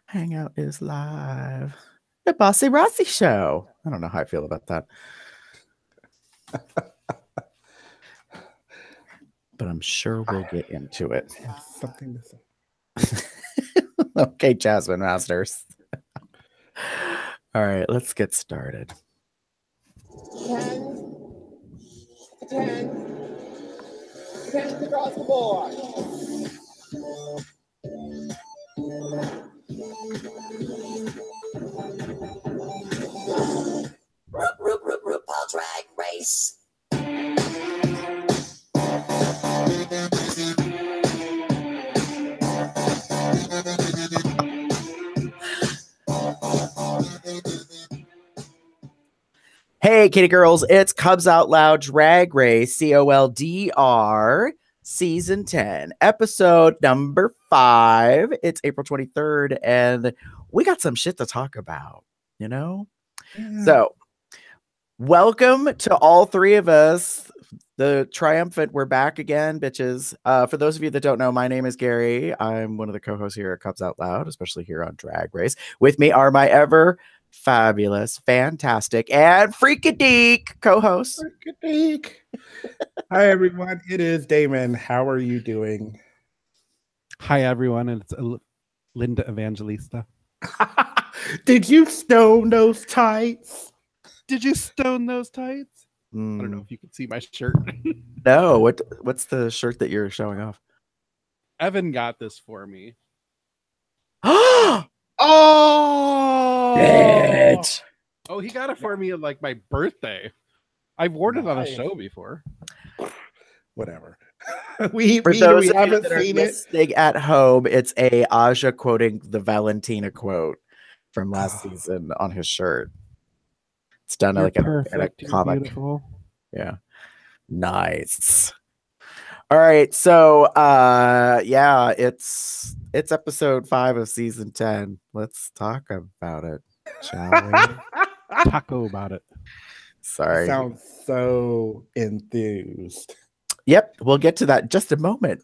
Hangout is live. The Bossy Rossy Show. I don't know how I feel about that. But I'm sure we'll get into it. Something to say. Okay, Jasmine Masters. All right, let's get started. 10, 10, 10 across the board. COL Drag Race. Hey, kitty girls, it's Cubs Out Loud Drag Race, COLDR, Season 10, episode number 5. It's April 23rd, and we got some shit to talk about, you know? Yeah. So, welcome to all three of us, the triumphant. We're back again, bitches. For those of you that don't know, my name is Gary. I'm one of the co-hosts here at Cubs Out Loud, especially here on Drag Race. With me are my ever fabulous, fantastic, and freakadeek co-hosts. Freakadeek. Hi, everyone. It is Damon. How are you doing? Hi, everyone. And it's Linda Evangelista. Did you stone those tights? Did you stone those tights? I don't know if you can see my shirt. No, what's the shirt that you're showing off? Evan got this for me. Oh, Bitch. Oh, he got it for me on like my birthday. I've worn it on a show before. Whatever. we For those of you haven't that are seen it. listening at home, it's a Aja quoting the Valentina quote from last season on his shirt. It's done like in a comic. Beautiful. Yeah. Nice. All right. So yeah, it's episode 5 of season 10. Let's talk about it, shall we? Taco about it. Sorry. Sounds so enthused. Yep, we'll get to that in just a moment.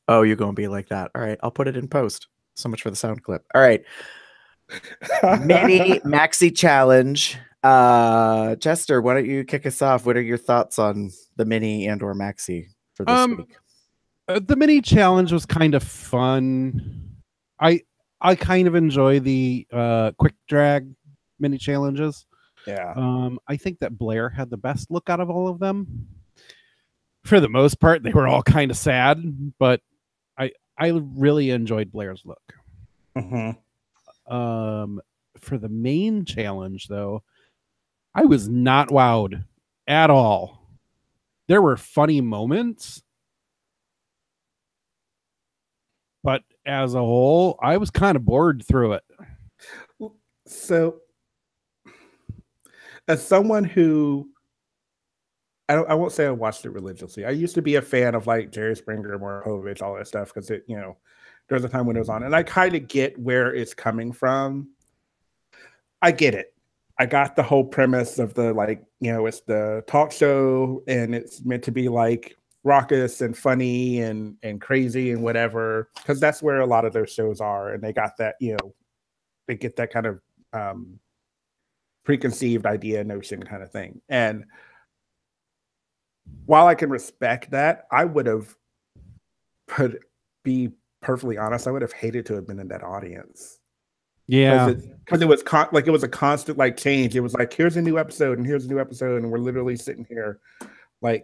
Oh, you're gonna be like that. All right, I'll put it in post. So much for the sound clip. All right. Mini maxi challenge. Chester, why don't you kick us off? What are your thoughts on the mini and or maxi for this week? The mini challenge was kind of fun. I kind of enjoy the quick drag mini challenges. Yeah. I think that Blair had the best look out of all of them. For the most part, they were all kind of sad, but I really enjoyed Blair's look. Mm-hmm. For the main challenge, though, I was not wowed at all. There were funny moments, but as a whole, I was kind of bored through it. So, as someone who I won't say I watched it religiously. I used to be a fan of like Jerry Springer, Moravich, all that stuff because it, there was a time when it was on, and I kind of get where it's coming from. I get it. I got the whole premise of the it's the talk show and it's meant to be like raucous and funny and crazy and whatever, because that's where a lot of those shows are, and they got that they get that kind of preconceived idea notion kind of thing. And while I can respect that, I would have be perfectly honest, I would have hated to have been in that audience. Yeah, because it was it was a constant change. It was like, here's a new episode and here's a new episode, and we're literally sitting here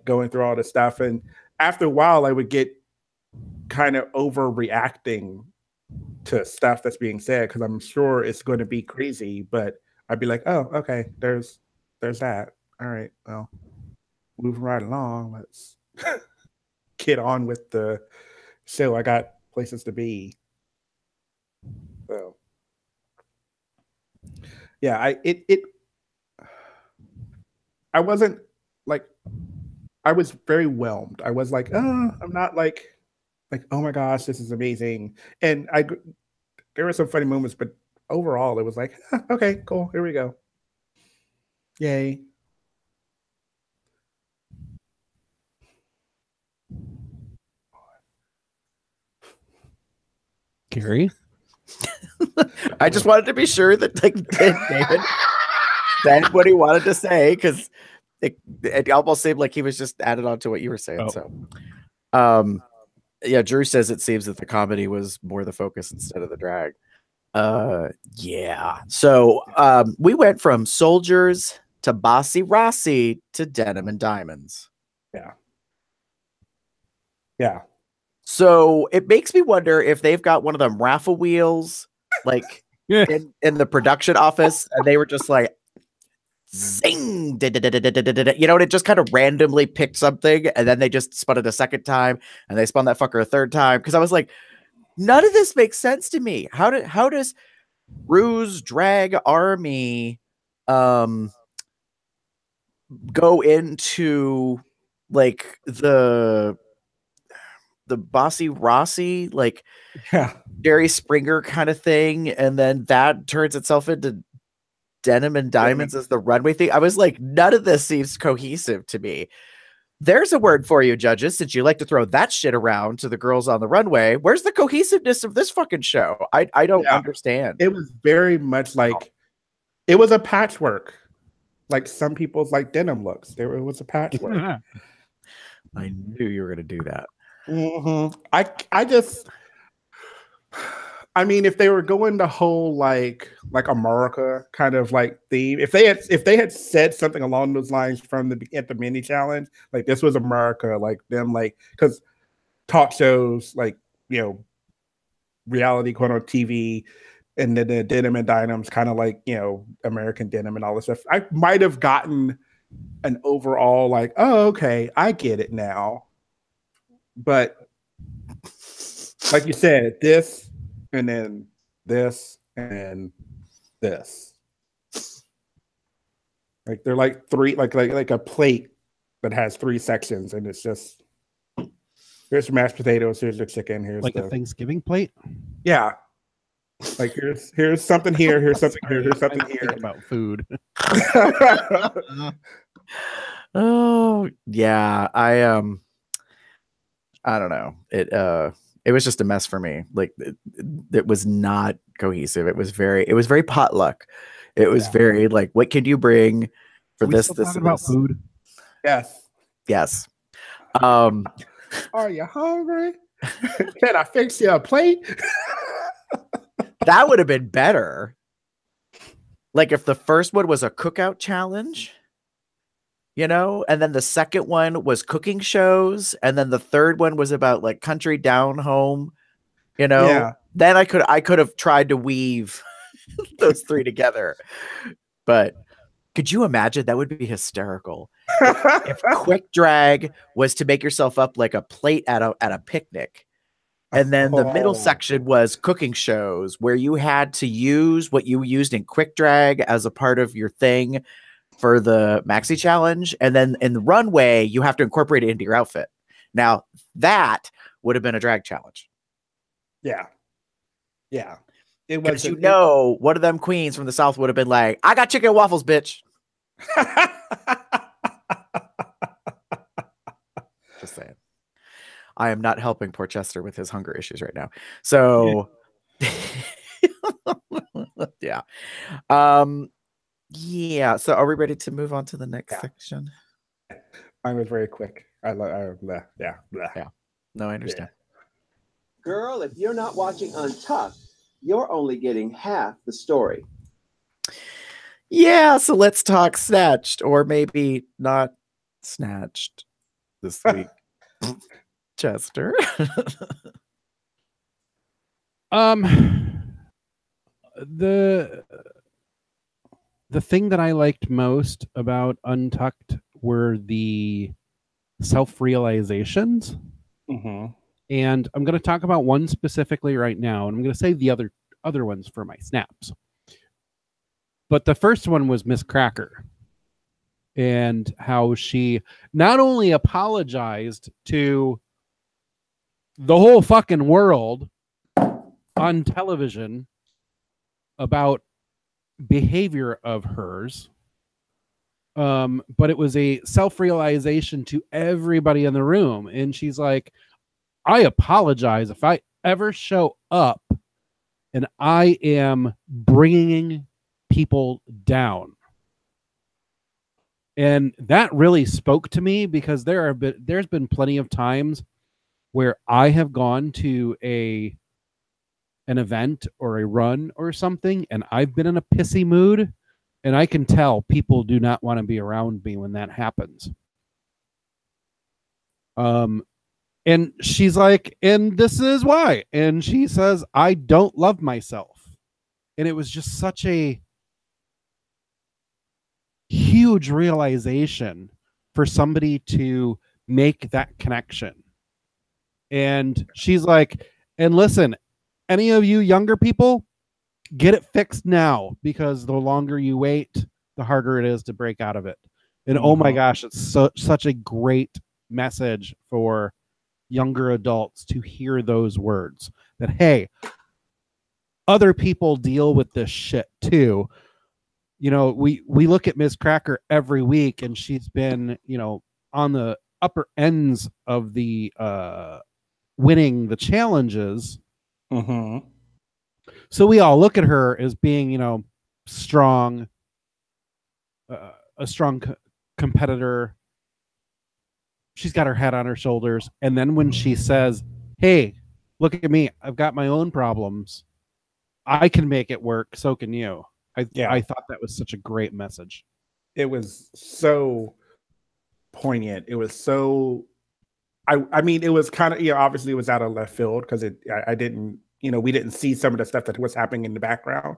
going through all this stuff. And after a while, I would get kind of overreacting to stuff that's being said because I'm sure it's going to be crazy, but I'd be like, oh, okay, there's that. All right, well, moving right along. Let's get on with the show. I got places to be. So yeah, I wasn't I was very whelmed. I was like, oh, I'm not like, oh my gosh, this is amazing. And there were some funny moments, but overall it was like, okay, cool, here we go. Yay. Gary. I just wanted to be sure that like David said what he wanted to say, because it almost seemed like he was just added on to what you were saying. So yeah, Drew says it seems that the comedy was more the focus instead of the drag. Yeah. So we went from soldiers to Bossy Rossy to Denim and Diamonds. Yeah. Yeah. So it makes me wonder if they've got one of them raffle wheels like in the production office, and they were just like zing, you know, and it just kind of randomly picked something, and then they just spun it a second time, and they spun that fucker a third time, because I was like, none of this makes sense to me. How does Rue's drag army go into like the Bossy Rossy, like Jerry Springer kind of thing, and then that turns itself into Denim and Diamonds as the runway thing? I was like, none of this seems cohesive to me. There's a word for you, judges, since you like to throw that shit around to the girls on the runway. Where's the cohesiveness of this fucking show? I don't understand. It was very much like it was a patchwork, like some people's like denim looks. It was a patchwork. I knew you were going to do that. I mean, if they were going the whole like America kind of like theme, if they had said something along those lines from at the mini challenge, like this was America, like them, like, because talk shows, like, you know, reality quote on TV, and then the Denim and Dynam's kind of like, you know, American Denim and all this stuff, I might have gotten an overall like, oh, okay, I get it now. But like you said, this and then this and this, like they're like three, like a plate that has three sections, and it's just, here's your mashed potatoes, here's your chicken, here's like a Thanksgiving plate. Yeah, like here's something here, here's something here, here's something here. About food. Oh yeah, I don't know. It was just a mess for me. Like it was not cohesive. It was very potluck. It was very like, what can you bring for this? This about food. Yes. Are you hungry? Can I fix you a plate? That would have been better. Like if the first one was a cookout challenge, you know, and then the second one was cooking shows, and then the third one was about like country down home, you know, then I could have tried to weave those three together. But could you imagine? That would be hysterical. If quick drag was to make yourself up like a plate at a picnic, and then the middle section was cooking shows where you had to use what you used in quick drag as a part of your thing for the maxi challenge, and then in the runway you have to incorporate it into your outfit. Now that would have been a drag challenge. Yeah. It was, you know, one of them queens from the South would have been like, I got chicken and waffles, bitch. Just saying. I am not helping poor Chester with his hunger issues right now. So yeah. Yeah. So are we ready to move on to the next section? I was very quick. Yeah. No, I understand. Girl, if you're not watching Untucked, you're only getting half the story. Yeah, so let's talk Snatched, or maybe not Snatched this week. Chester. The thing that I liked most about Untucked were the self-realizations. And I'm going to talk about one specifically right now, and I'm going to save the other ones for my snaps. But the first one was Miss Cracker, and how she not only apologized to the whole fucking world on television about behavior of hers, but it was a self-realization to everybody in the room. And she's like, I apologize if I ever show up and I am bringing people down. And that really spoke to me because there's been plenty of times where I have gone to an event or a run or something, and I've been in a pissy mood, and I can tell people do not want to be around me when that happens. And she's like, and this is why. And she says, I don't love myself. And it was just such a huge realization for somebody to make that connection. And she's like, and listen, any of you younger people, get it fixed now, because the longer you wait, the harder it is to break out of it. And oh my gosh, it's such a great message for younger adults to hear those words that, hey, other people deal with this shit too. You know, we look at Ms. Cracker every week, and she's been, you know, on the upper ends of the winning the challenges. So we all look at her as being, you know, strong, a strong competitor. She's got her head on her shoulders. And then when she says, hey, look at me, I've got my own problems, I can make it work, so can you. I thought that was such a great message. It was so poignant. It was so, I mean, it was kind of, you know, obviously it was out of left field because I didn't, you know, we didn't see some of the stuff that was happening in the background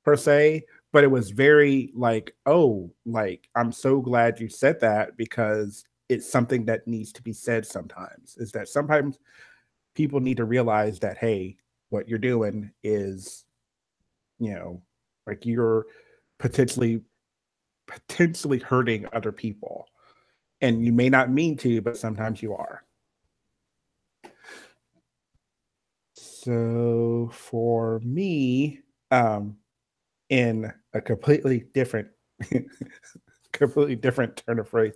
per se, but it was very like, oh, like, I'm so glad you said that, because it's something that needs to be said sometimes, is that sometimes people need to realize that, hey, what you're doing is, you know, like, you're potentially hurting other people, and you may not mean to, but sometimes you are. So for me, in a completely different turn of phrase,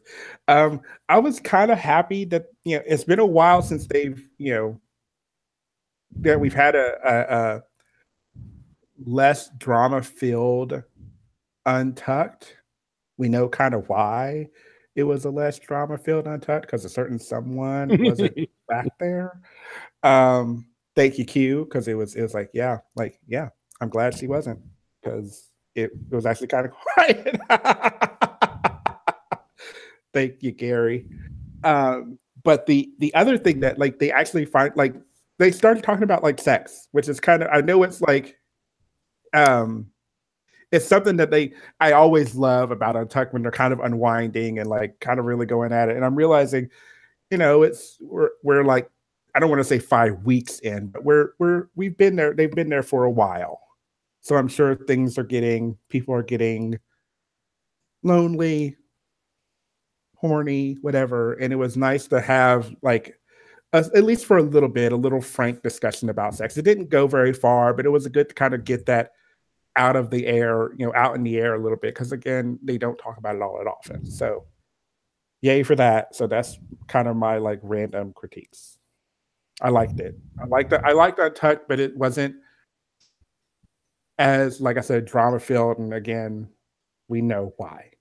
I was kind of happy that, you know, it's been a while since they've, you know, that we've had a less drama filled Untucked. We know kind of why it was a less drama filled Untucked, because a certain someone wasn't back there. Thank you, Q, because it was like, yeah, I'm glad she wasn't, because it was actually kind of quiet. Thank you, Gary. But the other thing that, like, they actually find, like, they started talking about, like, sex, which is kind of, I know it's like, it's something that I always love about Untucked, when they're kind of unwinding and, like, kind of really going at it. And I'm realizing, you know, we're like, I don't want to say 5 weeks in, but we've been there. They've been there for a while. So I'm sure people are getting lonely, horny, whatever. And it was nice to have, like, at least for a little frank discussion about sex. It didn't go very far, but it was good to kind of get that out of the air, you know, out in the air a little bit. Because again, they don't talk about it all that often. So yay for that. So that's kind of my, like, random critiques. I liked it. I liked Untucked, but it wasn't as, like I said, drama filled. And again, we know why.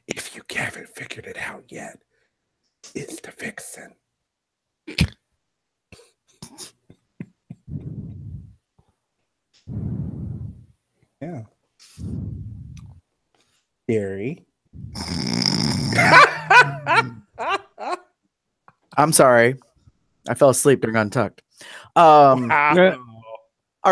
If you haven't figured it out yet, it's the vixen. Yeah. Gary. I'm sorry. I fell asleep during Untucked. All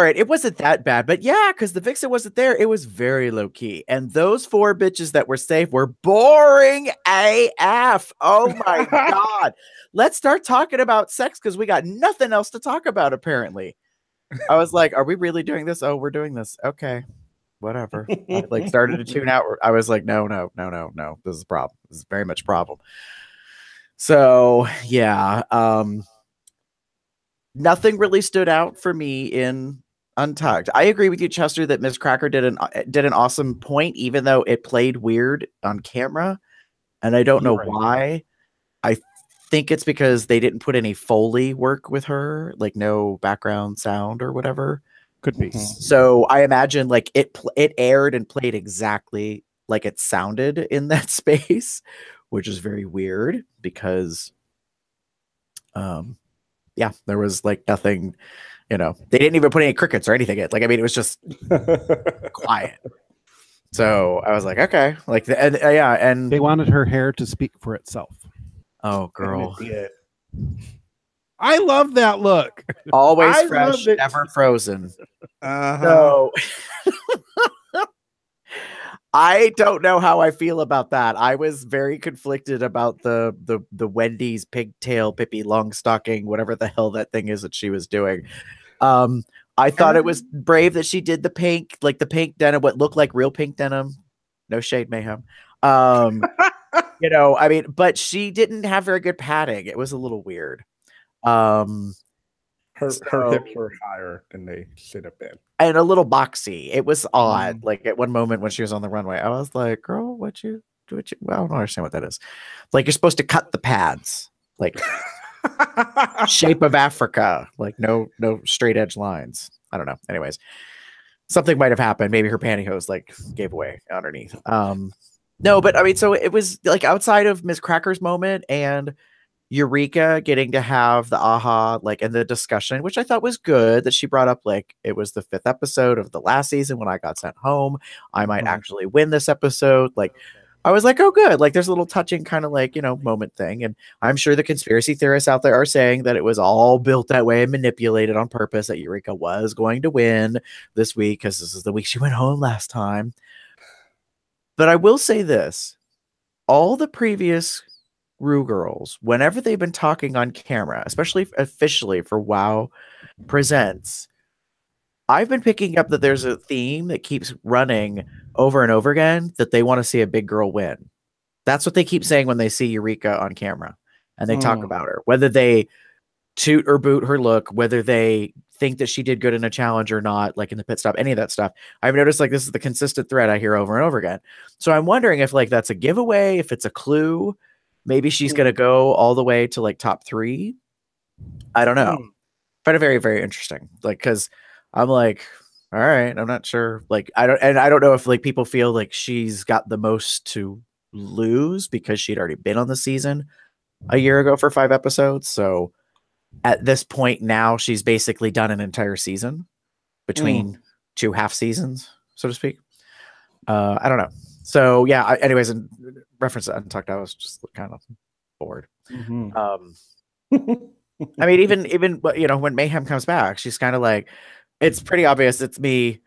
right, it wasn't that bad, but yeah, because the vixen wasn't there. It was very low key, and those 4 bitches that were safe were boring AF. Oh my god! Let's start talking about sex, because we got nothing else to talk about. Apparently, I was like, "Are we really doing this? Oh, we're doing this. Okay, whatever." I, like, started to tune out. I was like, "No. This is a problem. This is very much a problem." So yeah, nothing really stood out for me in Untucked. I agree with you, Chester, that Miss Cracker did an awesome point, even though it played weird on camera, and I don't know why. I think it's because they didn't put any Foley work with her, like no background sound or whatever. Could be. So I imagine like it aired and played exactly like it sounded in that space, which is very weird because yeah, there was like nothing, you know, they didn't even put any crickets or anything in. Like, I mean, it was just quiet. So I was like, okay, like, yeah, and They wanted her hair to speak for itself. oh, girl, I love that look. always I fresh, loved it. never frozen. Uh-huh. So I don't know how I feel about that. I was very conflicted about the Wendy's pigtail Pippi Longstocking, whatever the hell that thing is that she was doing. I thought it was brave that she did the pink, like the pink denim, what looked like real pink denim. No shade, Mayhem. You know, I mean, but she didn't have very good padding. It was a little weird. Her hips were higher than they should have been. And a little boxy. It was odd. Like at one moment when she was on the runway, I was like, girl, well, I don't understand what that is. Like you're supposed to cut the pads. Like shape of Africa. Like no straight edge lines. I don't know. Anyways, something might have happened. Maybe her pantyhose like gave away underneath. No, but I mean, so it was like outside of Miss Cracker's moment and Eureka getting to have the aha, like, and the discussion, which I thought was good that she brought up, like, it was the 5th episode of the last season when I got sent home. I might actually win this episode. Like, I was like, oh, good. Like, there's a little touching kind of like, you know, moment thing. And I'm sure the conspiracy theorists out there are saying that it was all built that way and manipulated on purpose, that Eureka was going to win this week because this is the week she went home last time. But I will say this, all the previous Rue girls, whenever they've been talking on camera, especially officially for WoW Presents, I've been picking up that there's a theme that keeps running over and over again, that they want to see a big girl win. That's what they keep saying when they see Eureka on camera and they talk about her, whether they toot or boot her look, whether they think that she did good in a challenge or not, like in the pit stop, any of that stuff. I've noticed like this is the consistent thread I hear over and over again. So I'm wondering if like that's a giveaway, if it's a clue. Maybe she's going to go all the way to like top 3. I don't know. Find it very, very interesting. Like, cause I'm like, all right, I'm not sure. Like, I don't know if like people feel like she's got the most to lose because she'd already been on the season a year ago for 5 episodes. So at this point now she's basically done an entire season between 2 half seasons, so to speak. I don't know. So yeah, anyways, in reference to Untucked, I was just kind of bored. I mean, even you know, when Mayhem comes back, she's kind of like, it's pretty obvious it's me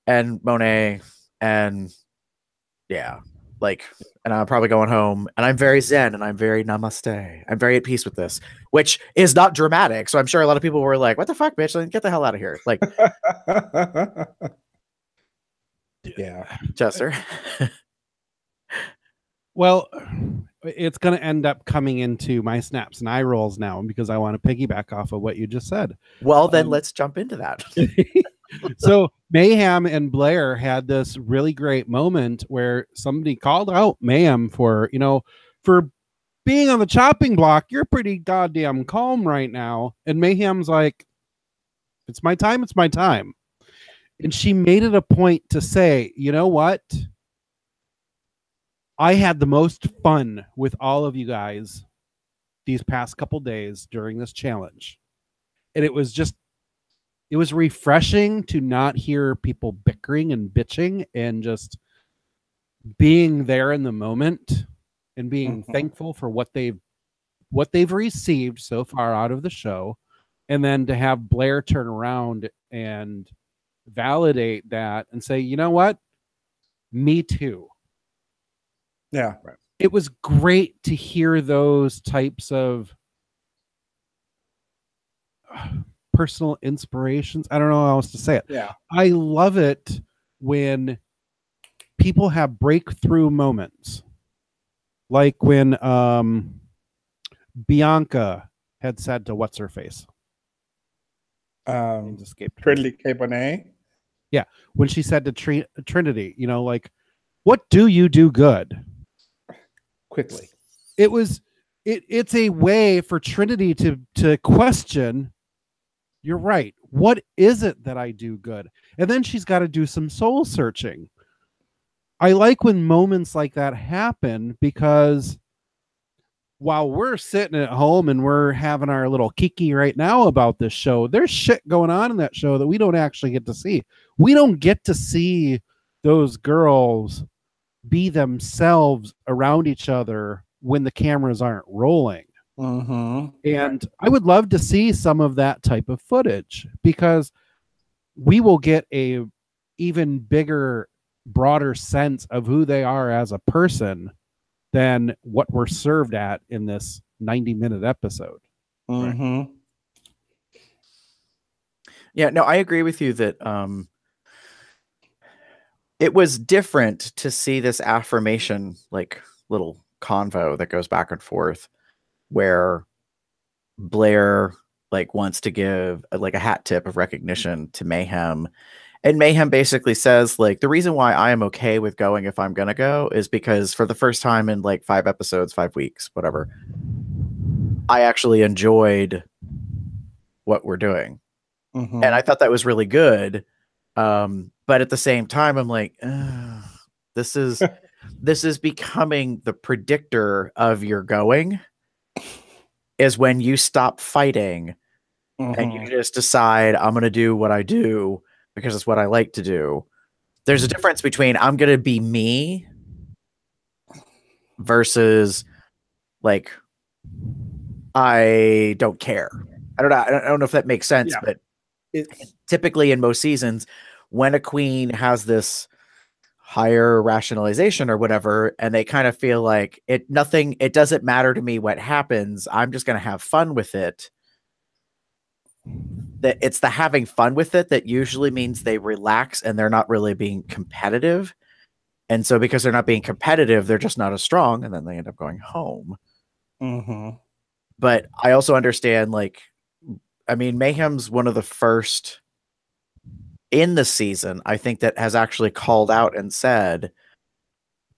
and Monet and yeah, like, and I'm probably going home and I'm very zen and I'm very namaste. I'm very at peace with this, which is not dramatic. So I'm sure a lot of people were like, what the fuck, bitch? Like, get the hell out of here. Like, yeah, Chester. Well, it's going to end up coming into my snaps and eye rolls now because I want to piggyback off of what you just said. Well, then let's jump into that. So Mayhem and Blair had this really great moment where somebody called out Mayhem for, you know, for being on the chopping block. You're pretty goddamn calm right now. And Mayhem's like, it's my time. It's my time. And she made it a point to say, you know what? I had the most fun with all of you guys these past couple days during this challenge. And it was refreshing to not hear people bickering and bitching and just being there in the moment and being thankful for what they've received so far out of the show. And then to have Blair turn around and validate that and say, you know what? Me too. yeah. It was great to hear those types of personal inspirations. I don't know how else to say it. Yeah. I love it when people have breakthrough moments. Like when Bianca had said to what's her face? Names escaped her. Trinity Cabernet. Yeah. When she said to Trinity, you know, like, what do you do good? Quickly. It was it's a way for Trinity to question, you're right, what is it that I do good? And then she's got to do some soul searching. I like when moments like that happen, because while we're sitting at home and we're having our little kiki right now about this show, there's shit going on in that show that we don't actually get to see. We don't get to see those girls be themselves around each other when the cameras aren't rolling. And I would love to see some of that type of footage, because we will get a even bigger, broader sense of who they are as a person than what we're served at in this 90-minute episode. Right. Yeah, no, I agree with you that it was different to see this affirmation, like little convo that goes back and forth, where Blair like wants to give like a hat tip of recognition to Mayhem, and Mayhem basically says like, the reason why I am okay with going if I'm gonna go is because for the first time in like 5 episodes, 5 weeks, whatever, I actually enjoyed what we're doing. And I thought that was really good. But at the same time, I'm like, this is becoming the predictor of your going, is when you stop fighting and you just decide, I'm going to do what I do because it's what I like to do. There's a difference between I'm going to be me versus like, I don't care. I don't know if that makes sense, but typically in most seasons, when a queen has this higher rationalization or whatever, and they kind of feel like it doesn't matter to me what happens, I'm just going to have fun with it. That it's the having fun with it that usually means they relax and they're not really being competitive. And so because they're not being competitive, they're just not as strong, and then they end up going home. But I also understand, like, I mean, Mayhem's one of the first in the season, I think, that has actually called out and said,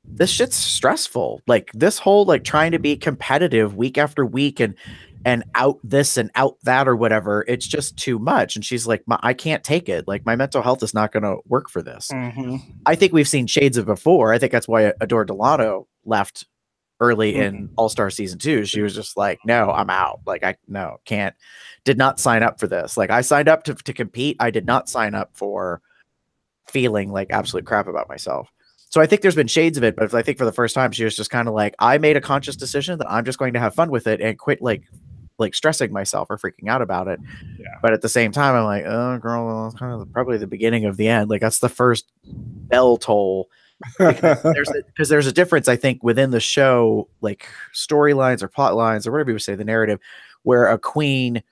this shit's stressful. Like this whole, like, trying to be competitive week after week and out this and out that or whatever, it's just too much. And she's like, I can't take it. Like, my mental health is not going to work for this. I think we've seen shades of before. I think that's why Adore Delano left early in All-Star season 2. She was just like, no, I'm out. Like, can't, did not sign up for this. Like, I signed up to compete. I did not sign up for feeling like absolute crap about myself. So I think there's been shades of it, but I think for the first time, she was just kind of like, I made a conscious decision that I'm just going to have fun with it and quit like stressing myself or freaking out about it. But at the same time, I'm like, oh girl, that's kind of probably the beginning of the end. Like, that's the first bell toll. Because there's a difference, I think, within the show, like storylines or plot lines or whatever you would say, the narrative, where a queen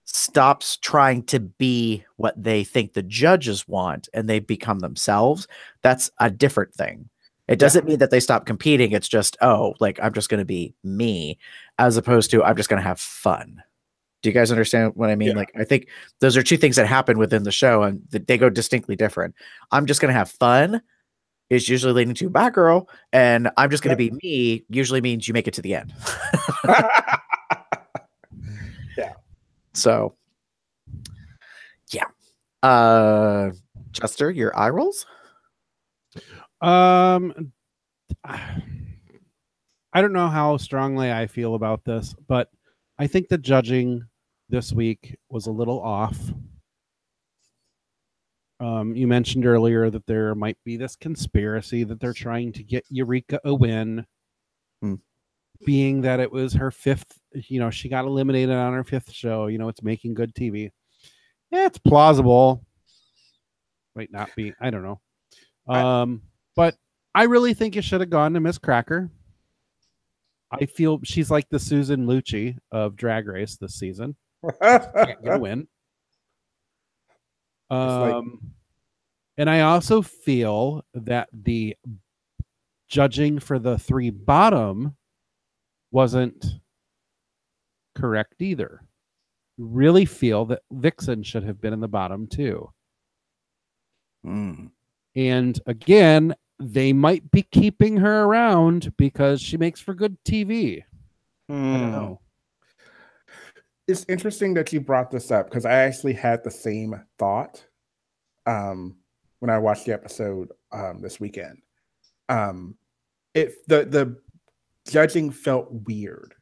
stops trying to be what they think the judges want and they become themselves. That's a different thing. It doesn't mean that they stop competing. It's just, oh, like, I'm just going to be me, as opposed to I'm just going to have fun. Do you guys understand what I mean? Like, I think those are two things that happen within the show, and they go distinctly different. I'm just going to have fun is usually leading to bad girl, and I'm just going to be me usually means you make it to the end. So, Chester, your eye rolls? I don't know how strongly I feel about this, but I think the judging this week was a little off. You mentioned earlier that there might be this conspiracy that they're trying to get Eureka a win, being that it was her 5th, she got eliminated on her 5th show. It's making good TV. Yeah, it's plausible. Might not be. I don't know. But I really think it should have gone to Miss Cracker. I feel she's like the Susan Lucci of Drag Race this season. Can't get a win. And I also feel that the judging for the 3 bottom wasn't correct either. Really feel that Vixen should have been in the bottom too. And again, they might be keeping her around because she makes for good TV. I don't know. It's interesting that you brought this up because I actually had the same thought when I watched the episode this weekend. The judging felt weird.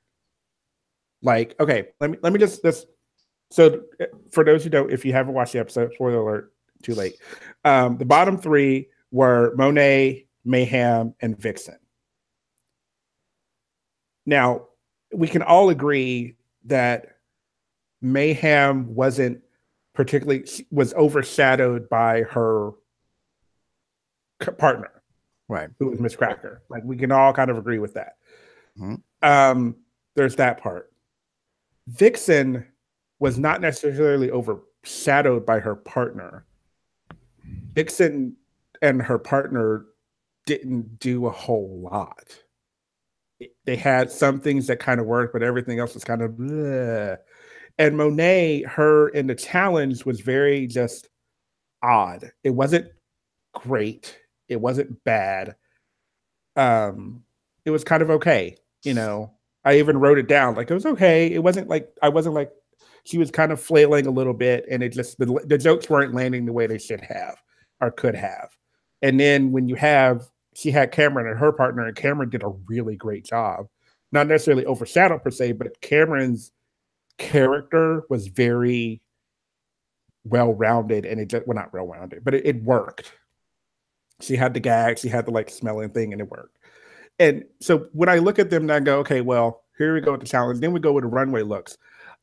Like, okay, let me just this. So for those who don't, if you haven't watched the episode, spoiler alert, too late. The bottom three were Monet, Mayhem, and Vixen. Now, we can all agree that Mayhem was overshadowed by her partner, right, who was Miss Cracker. Like, we can all kind of agree with that. Mm-hmm. There's that part. Vixen was not necessarily overshadowed by her partner. Vixen and her partner didn't do a whole lot. They had some things that kind of worked, but everything else was kind of bleh. And Monet, her in the challenge was very just odd. It wasn't great. It wasn't bad. It was kind of okay. You know, I even wrote it down. Like, it was okay. It wasn't like, she was kind of flailing a little bit, and it just, the jokes weren't landing the way they should have or could have. And then when she had Cameron and her partner, and Cameron did a really great job. Not necessarily overshadowed per se, but Cameron's character was very well-rounded, and it just, well, not well-rounded, but it worked. She had the gag, she had the like smelling thing, and it worked. And so when I look at them and I go, okay, well, here we go with the challenge. Then we go with the runway looks.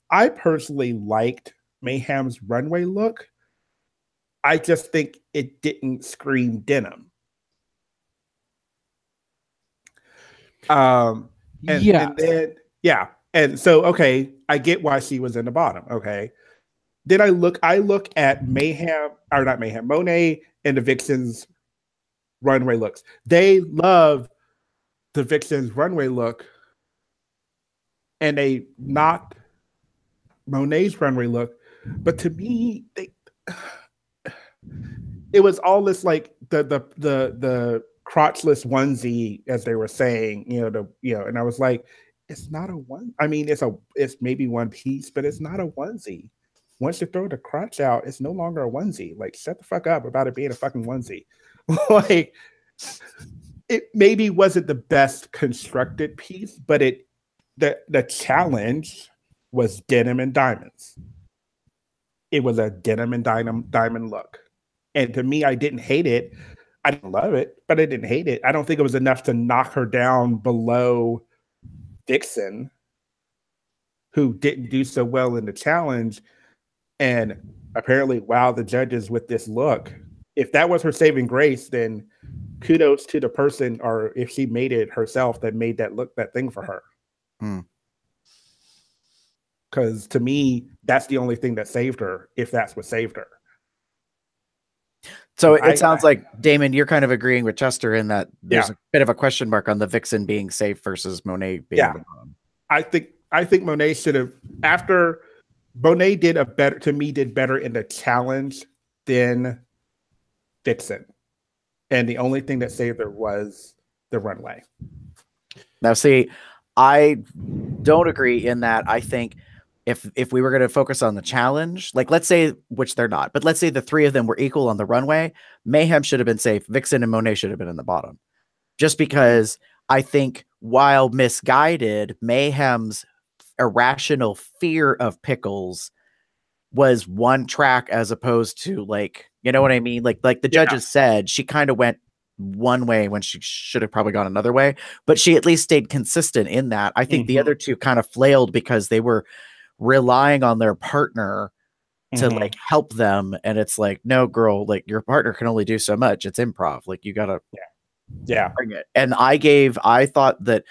I personally liked Mayhem's runway look. I just think it didn't scream denim. And then, yeah. And so, okay, I get why she was in the bottom. Okay. Then I look at Monet and the Vixen's runway looks. They love the Vixen's runway look, and they knocked Monet's runway look. But to me, it was all this like the crotchless onesie, as they were saying, and I was like, it's not a one. I mean, it's maybe one piece, but it's not a onesie. Once you throw the crotch out, it's no longer a onesie. Like, shut the fuck up about it being a fucking onesie. Like, it maybe wasn't the best constructed piece, but the challenge was denim and diamonds. It was a denim and diamond look. And to me, I didn't hate it. I didn't love it, but I didn't hate it. I don't think it was enough to knock her down below Vixen, who didn't do so well in the challenge. And apparently, wow, the judges with this look. If that was her saving grace, then kudos to the person, or if she made it herself, that made that thing for her. Because to me, that's the only thing that saved her, if that's what saved her. So it sounds like, Damon, you're kind of agreeing with Chester in that there's a bit of a question mark on the Vixen being safe versus Monet being the bottom. I think Monet should have, after Monet did better in the challenge than Vixen. And the only thing that saved her was the runway. Now, see, I don't agree in that. I think if we were going to focus on the challenge, like, let's say, which they're not, but let's say the three of them were equal on the runway, Mayhem should have been safe. Vixen and Monet should have been in the bottom. Just because I think, while misguided, Mayhem's irrational fear of pickles was one track, as opposed to, like, you know what I mean? Like the judges said, she kind of went one way when she should have probably gone another way, but she at least stayed consistent in that. I think the other two kind of flailed because they were relying on their partner to like help them. And it's like, no, girl, like, your partner can only do so much. It's improv. Like, you gotta bring it. And I thought that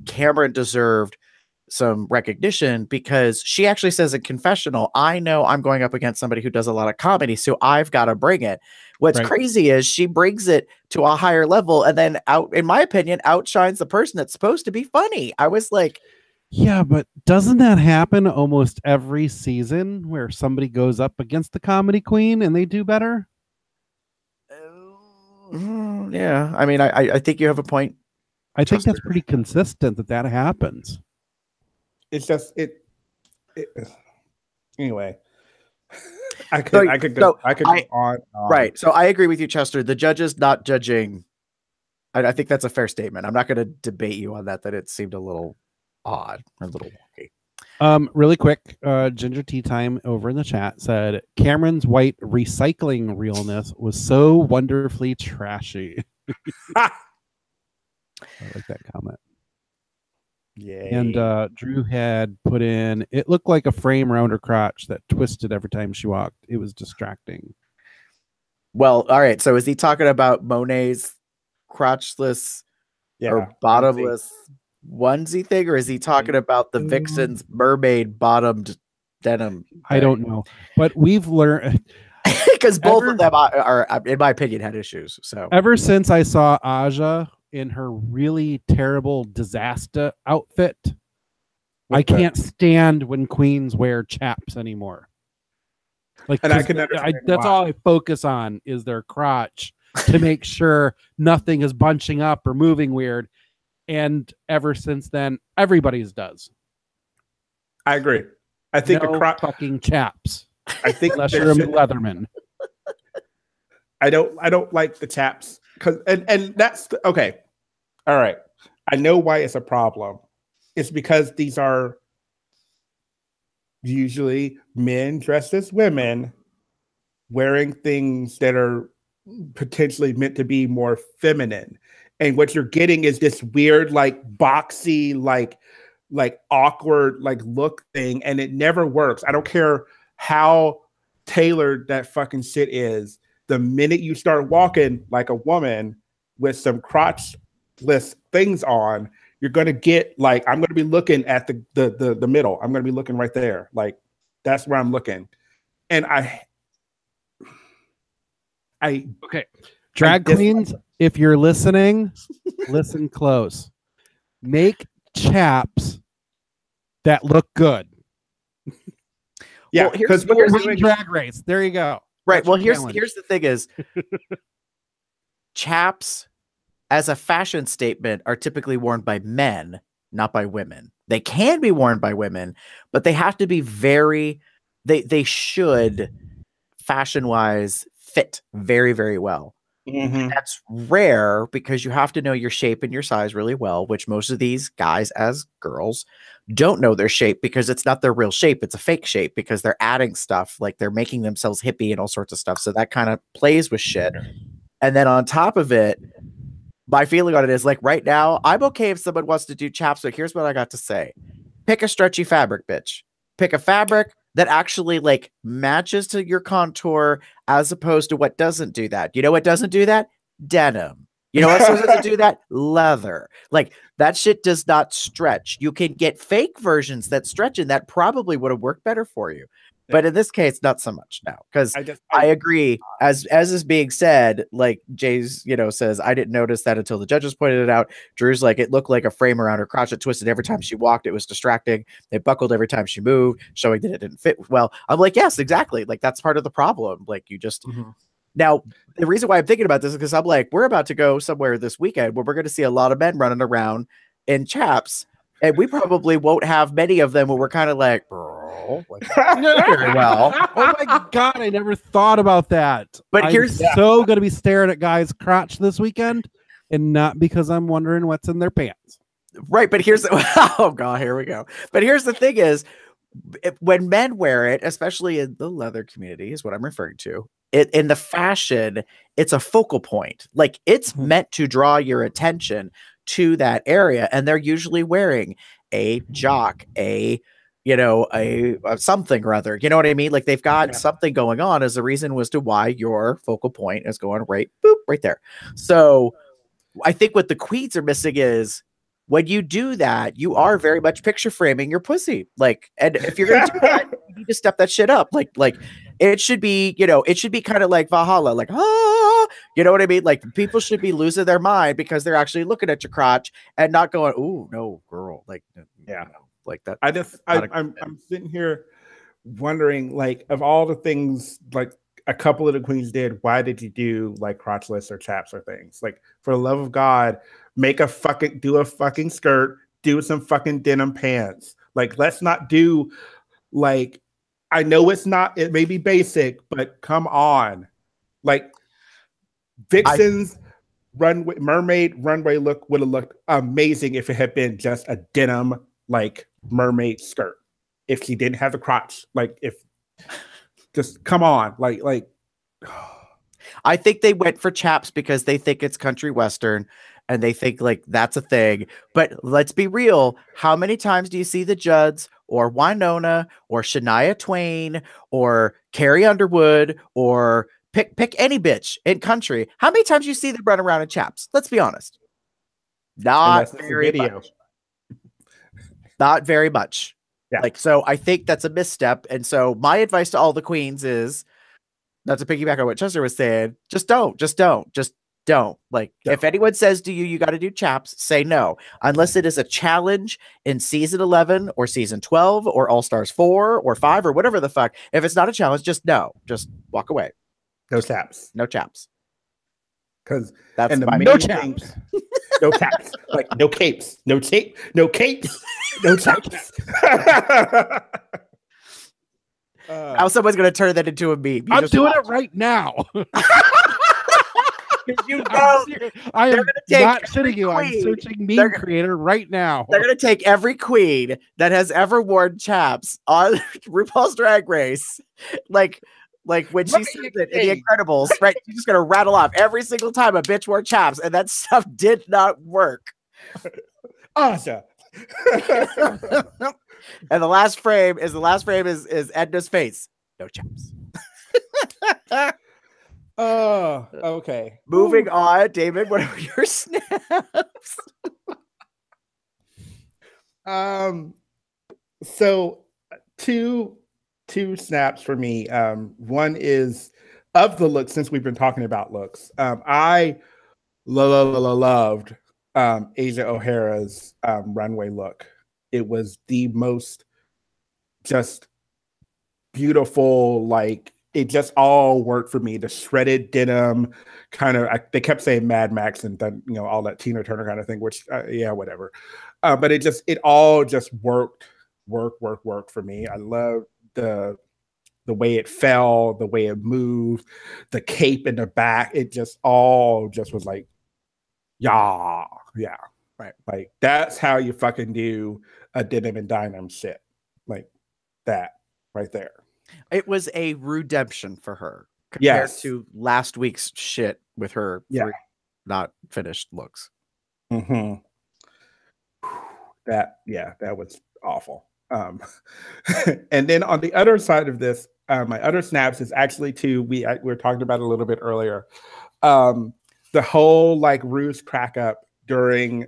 Cameron deserved some recognition because she actually says in confessional, I know I'm going up against somebody who does a lot of comedy, so I've got to bring it. What's crazy is she brings it to a higher level and then in my opinion, outshines the person that's supposed to be funny. I was like, yeah, but doesn't that happen almost every season where somebody goes up against the comedy queen and they do better? Yeah. I mean, I think you have a point. I think that's pretty consistent that happens. it's just it anyway. I could go on. Right. So I agree with you, Chester. The judge is not judging. I think that's a fair statement. I'm not going to debate you on that it seemed a little odd or a little wonky. Really quick, Ginger Tea Time over in the chat said Cameron's white recycling realness was so wonderfully trashy. I like that comment. Yeah. And Drew had put in, it looked like a frame around her crotch that twisted every time she walked. It was distracting. Well, all right. So is he talking about Monet's crotchless or bottomless onesie thing, or is he talking about the Vixen's mermaid bottomed denim thing? I don't know, but we've learned because both of them are, in my opinion, had issues. So ever since I saw Aja in her really terrible disaster outfit, I can't stand when queens wear chaps anymore. Like, and I can understand that's all I focus on is their crotch to make sure nothing is bunching up or moving weird. And ever since then, everybody's does. I agree. I think no a crotch fucking chaps. I think unless you're a Leatherman. I don't like the chaps because and that's okay. All right. I know why it's a problem. It's because these are usually men dressed as women wearing things that are potentially meant to be more feminine. And what you're getting is this weird, like boxy, like awkward, like look thing. And it never works. I don't care how tailored that fucking shit is. The minute you start walking like a woman with some crotchless things on, you're going to get like, I'm going to be looking at the middle. I'm going to be looking right there. Like, that's where I'm looking. And okay. Drag queens, if you're listening, listen close. Make chaps that look good. Yeah, because we're doing Drag Race. There you go. Right. Well, here's the thing is chaps as a fashion statement are typically worn by men, not by women. They can be worn by women, but they have to be they should fashion-wise fit very, very well. Mm-hmm. That's rare because you have to know your shape and your size really well, which most of these guys as girls don't know their shape because it's not their real shape. It's a fake shape because they're adding stuff, like they're making themselves hippie and all sorts of stuff. So that kind of plays with shit. And then on top of it, my feeling on it is like right now, I'm okay if someone wants to do chaps, but here's what I got to say. Pick a stretchy fabric, bitch. Pick a fabric that actually like matches to your contour as opposed to what doesn't do that. You know what doesn't do that? Denim. You know what doesn't do that? Leather. Like that shit does not stretch. You can get fake versions that stretch and that probably would have worked better for you. But in this case, not so much now, because I agree. As is being said, like Jay's, says, I didn't notice that until the judges pointed it out. Drew's like, it looked like a frame around her crotch. It twisted every time she walked. It was distracting. It buckled every time she moved, showing that it didn't fit well. I'm like, yes, exactly. Like that's part of the problem. Like you just now. The reason why I'm thinking about this is because I'm like, we're about to go somewhere this weekend where we're going to see a lot of men running around in chaps. And we probably won't have many of them where we're kind of like, bro, like, very well. Oh my God, I never thought about that. But I'm so going to be staring at guys' crotch this weekend, and not because I'm wondering what's in their pants. Right, but oh God, here we go. But here's the thing is, when men wear it, especially in the leather community, is what I'm referring to. In the fashion, it's a focal point. Like it's meant to draw your attention to that area, and they're usually wearing a jock, a something or other. You know what I mean? Like they've got something going on as a reason as to why your focal point is going right there. So I think what the queens are missing is when you do that, you are very much picture framing your pussy. Like, and if you're gonna do that, you need to step that shit up. Like it should be, it should be kind of like Valhalla, like, you know what I mean? Like people should be losing their mind because they're actually looking at your crotch and not going, "Ooh, no, girl." Like, like that. I'm sitting here wondering, like, of all the things, like a couple of the queens did, why did you do like crotchless or chaps or things? Like, for the love of God, do a fucking skirt, do some fucking denim pants. Like, let's not do like, I know it may be basic, but come on. Like, Vixen's mermaid runway look would have looked amazing if it had been just a denim like mermaid skirt. If she didn't have the crotch, like if just come on, like. I think they went for chaps because they think it's country western and they think like that's a thing. But let's be real. How many times do you see the Judds or Winona or Shania Twain or Carrie Underwood or pick any bitch in country? How many times you see them run around in chaps? Let's be honest. Not very much. Not very much. Yeah. Like, so I think that's a misstep. And so my advice to all the queens is, not to piggyback on what Chester was saying, just don't. Like, if anyone says to you, you got to do chaps, say no, unless it is a challenge in season 11 or season 12 or All Stars 4 or 5 or whatever the fuck. If it's not a challenge, just no, just walk away. No chaps. No chaps. Because that's the my no chaps. No chaps. Like no capes. No capes. No chaps. Now someone's gonna turn that into a meme. I'm doing it right now. You know, I am not shitting you. I'm searching meme creator right now. They're gonna take every queen that has ever worn chaps on RuPaul's Drag Race, like when she said it in The Incredibles, right? You're just gonna rattle off every single time a bitch wore chaps, and that stuff did not work. Awesome. And the last frame is Edna's face. No chaps. Oh, okay. Moving on, David. What are your snaps? So two snaps for me. One is of the look, since we've been talking about looks. I loved Asia O'Hara's runway look. It was the most just beautiful, like it just all worked for me. The shredded denim kind of, they kept saying Mad Max and then, you know, all that Tina Turner kind of thing, which yeah, whatever. But it all just worked for me. I loved the way it fell, the way it moved, the cape in the back. It just all just was like, yeah. Right. Like that's how you fucking do a denim and dynam shit. Like that right there. It was a redemption for her compared to last week's shit with her not finished looks. Mm-hmm. That was awful. And then on the other side of this, my other snaps is actually we were talking about it a little bit earlier. The whole like Rue's crack up during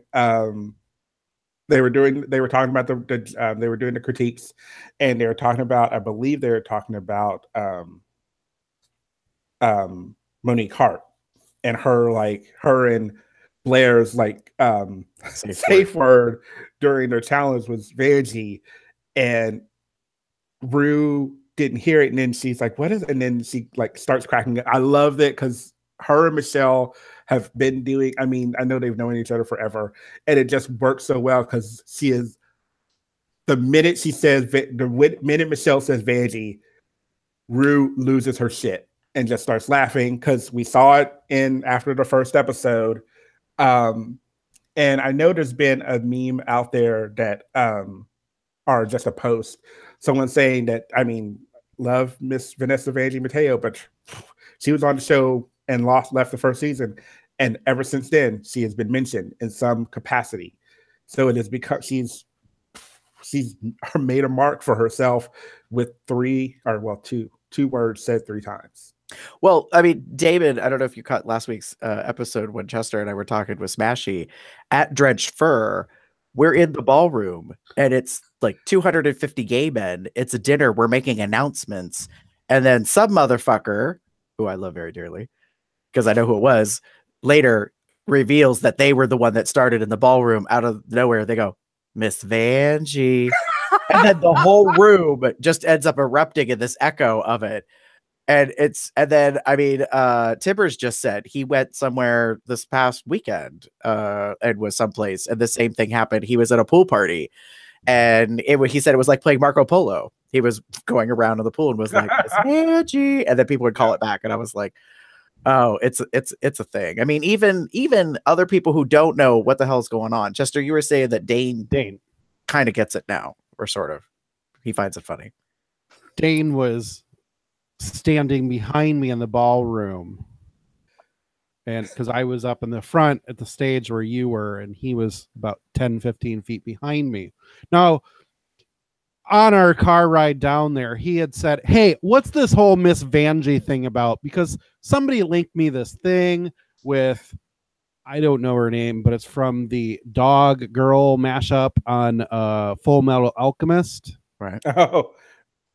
they were talking about they were doing the critiques, and they were talking about, I believe they were talking about Monique Hart and her and Blair's like safe word during their challenge was Vanjie, and Rue didn't hear it, and then she's like, what is it? And then she like starts cracking it. I loved it because her and Michelle have been doing, I mean, I know they've known each other forever, and it just works so well because she is, the minute Michelle says Vanjie, Rue loses her shit and just starts laughing because we saw it after the first episode. And I know there's been a meme out there that are just a post, someone saying that, I mean, love Miss Vanessa Vanjie Mateo, but she was on the show and left the first season, and ever since then she has been mentioned in some capacity. So it is because she's made a mark for herself with two words said 3 times. Well, I mean, David, I don't know if you caught last week's episode when Chester and I were talking with Smashy at Drenched Fur. We're in the ballroom and it's like 250 gay men. It's a dinner. We're making announcements. And then some motherfucker, who I love very dearly, because I know who it was, later reveals that they were the one that started in the ballroom out of nowhere. They go, Miss Vanjie. And then the whole room just ends up erupting in this echo of it. And then I mean, Timbers just said he went somewhere this past weekend and was someplace, and the same thing happened. He was at a pool party, and he said it was like playing Marco Polo. He was going around in the pool and was like, Miss Vanjie, and then people would call it back, and I was like, oh, it's a thing. I mean, even other people who don't know what the hell's going on. Chester, you were saying that Dane kind of gets it now, or sort of. He finds it funny. Dane was standing behind me in the ballroom, and because I was up in the front at the stage where you were, and he was about 10-15 feet behind me. Now, on our car ride down there, he had said, hey, what's this whole Miss Vanjie thing about? Because somebody linked me this thing with, I don't know her name, but it's from the Dog Girl mashup on Full Metal Alchemist. Right. Oh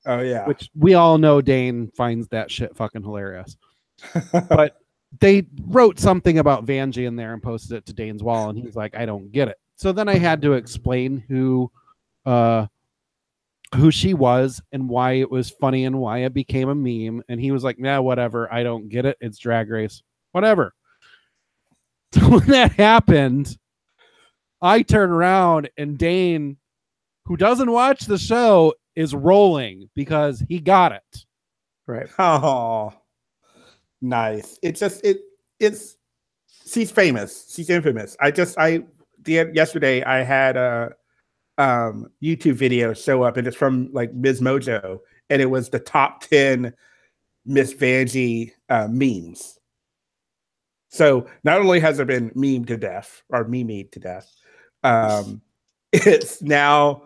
yeah. Which we all know Dane finds that shit fucking hilarious. But they wrote something about Vanjie in there and posted it to Dane's wall, and he's like, I don't get it. So then I had to explain who she was and why it was funny and why it became a meme. And he was like, nah, whatever. I don't get it. It's Drag Race. Whatever. So when that happened, I turn around and Dane, who doesn't watch the show, is rolling because he got it. Right. Oh, nice. It's she's famous. She's infamous. Yesterday I had a YouTube video show up, and it's from like Ms. Mojo, and it was the top 10 Miss Vanjie memes. So not only has it been memed to death or memed to death, it's now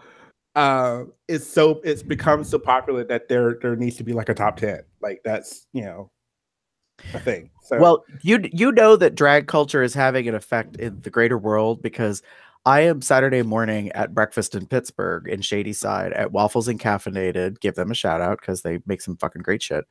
it's become so popular that there needs to be like a top 10. Like that's a thing. So well, you know that drag culture is having an effect in the greater world, because I am Saturday morning at breakfast in Pittsburgh in Shadyside at Waffles and Caffeinated. Give them a shout out because they make some fucking great shit.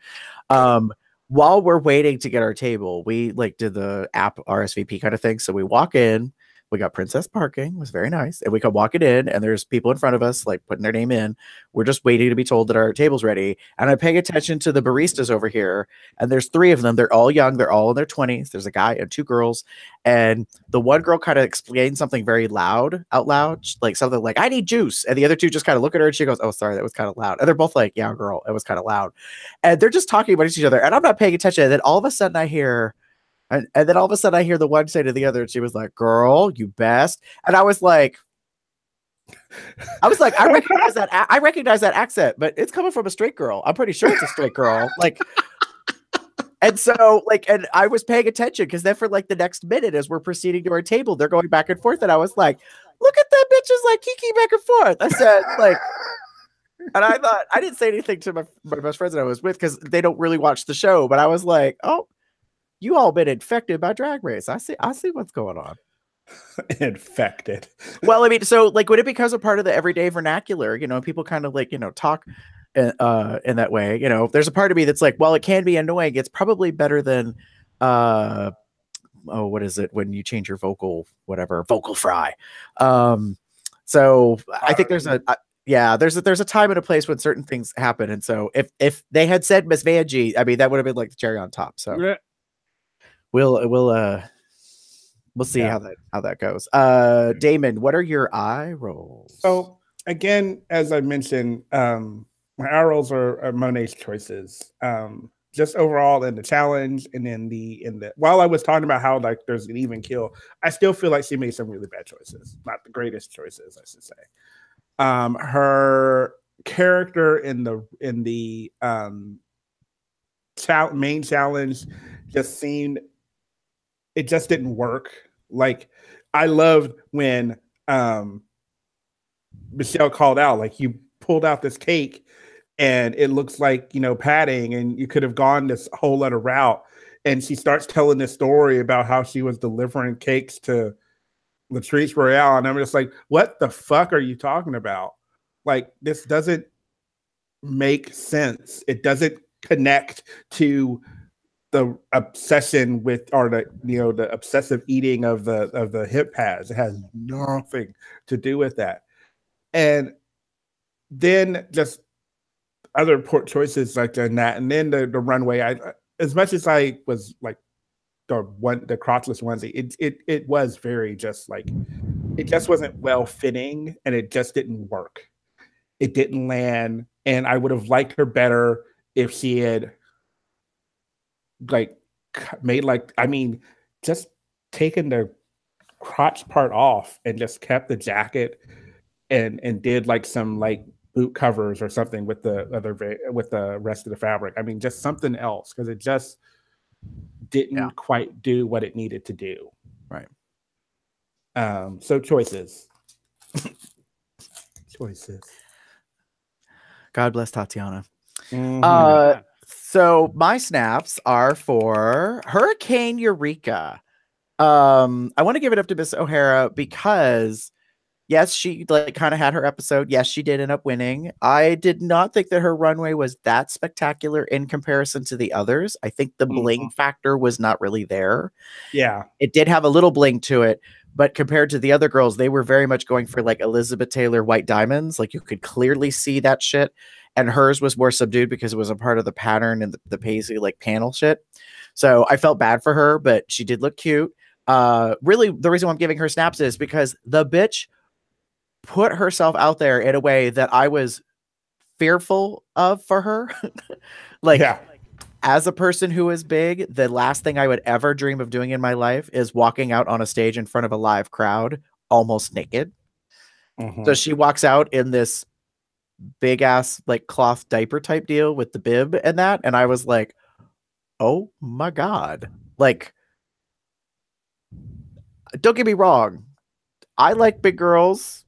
While we're waiting to get our table, we like did the app RSVP kind of thing. So we walk in, we got princess parking, it was very nice. And we come walking in, and there's people in front of us, like putting their name in. We're just waiting to be told that our table's ready. And I'm paying attention to the baristas over here. And there's 3 of them. They're all young. They're all in their 20s. There's a guy and 2 girls. And the one girl kind of explained something very out loud, like something like, I need juice. And the other 2 just kind of look at her, and she goes, oh, sorry, that was kind of loud. And they're both like, yeah, girl, it was kind of loud. And they're just talking about each other. And I'm not paying attention. And then all of a sudden I hear, and then all of a sudden I hear the one say to the other, and she was like, girl, you best. And I was like, I recognize that accent, but it's coming from a straight girl. I'm pretty sure it's a straight girl. Like, and so like, and I was paying attention, because then for like the next minute, as we're proceeding to our table, they're going back and forth. And I was like, look at that bitch is like kiki back and forth. I said like, and I thought, I didn't say anything to my best friends that I was with, because they don't really watch the show, but I was like, oh, you all been infected by Drag Race. I see what's going on. Infected. Well, I mean, so like when it becomes a part of the everyday vernacular, people kind of like, talk in that way. There's a part of me that's like, well, it can be annoying. It's probably better than what is it when you change your vocal fry. So I think there's there's a time and a place when certain things happen. And so if they had said Miss Vanjie, I mean, that would have been like the cherry on top. So yeah. We'll see how that goes. Damon, what are your eye rolls? So again, as I mentioned, my eye rolls are Monet's choices. Just overall in the challenge, and in the while I was talking about how like there's an even kill, I still feel like she made some really bad choices. Not the greatest choices, I should say. Her character in the main challenge just seemed, it just didn't work. Like I loved when Michelle called out, like, you pulled out this cake and it looks like, padding, and you could have gone this whole other route. And she starts telling this story about how she was delivering cakes to Latrice Royale. And I'm just like, what the fuck are you talking about? Like, this doesn't make sense. It doesn't connect to the obsession with, or the obsessive eating of the hip pads. It has nothing to do with that. And then just other poor choices like that. And then the runway, as much as I was like the crotchless onesie, it was very just like it just wasn't well fitting, and it just didn't work. It didn't land, and I would have liked her better if she had like made like, I mean, just taken the crotch part off and just kept the jacket and did like some like boot covers or something with the with the rest of the fabric. I mean, just something else, because it just didn't quite do what it needed to do. Right. So choices. Choices. God bless Tatiana. Mhm. So my snaps are for Hurricane Eureka. I want to give it up to Miss O'Hara because yes, she like kind of had her episode. Yes, she did end up winning. I did not think that her runway was that spectacular in comparison to the others. I think the bling factor was not really there. Yeah. It did have a little bling to it, but compared to the other girls, they were very much going for like Elizabeth Taylor white diamonds. Like you could clearly see that shit. And hers was more subdued because it was a part of the pattern and the Paisley like panel shit. So I felt bad for her, but she did look cute. Really, the reason why I'm giving her snaps is because the bitch put herself out there in a way that I was fearful of for her. Like, as a person who is big, the last thing I would ever dream of doing in my life is walking out on a stage in front of a live crowd almost naked. So she walks out in this big ass like cloth diaper type deal with the bib and that, and I was like, oh my god. Like, don't get me wrong, I like big girls,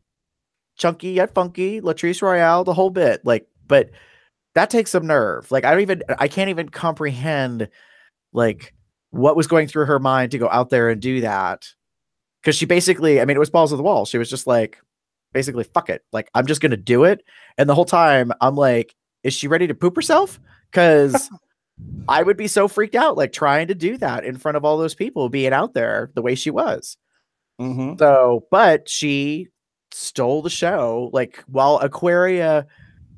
chunky yet funky, Latrice Royale, the whole bit, like, but that takes some nerve. Like, I can't even comprehend like what was going through her mind to go out there and do that, because she basically, I mean, it was balls to the wall. She was just like, basically, fuck it, like, I'm just gonna do it. And the whole time I'm like, is she ready to poop herself? Because I would be so freaked out like trying to do that in front of all those people being out there the way she was. So, but she stole the show. Like, while Aquaria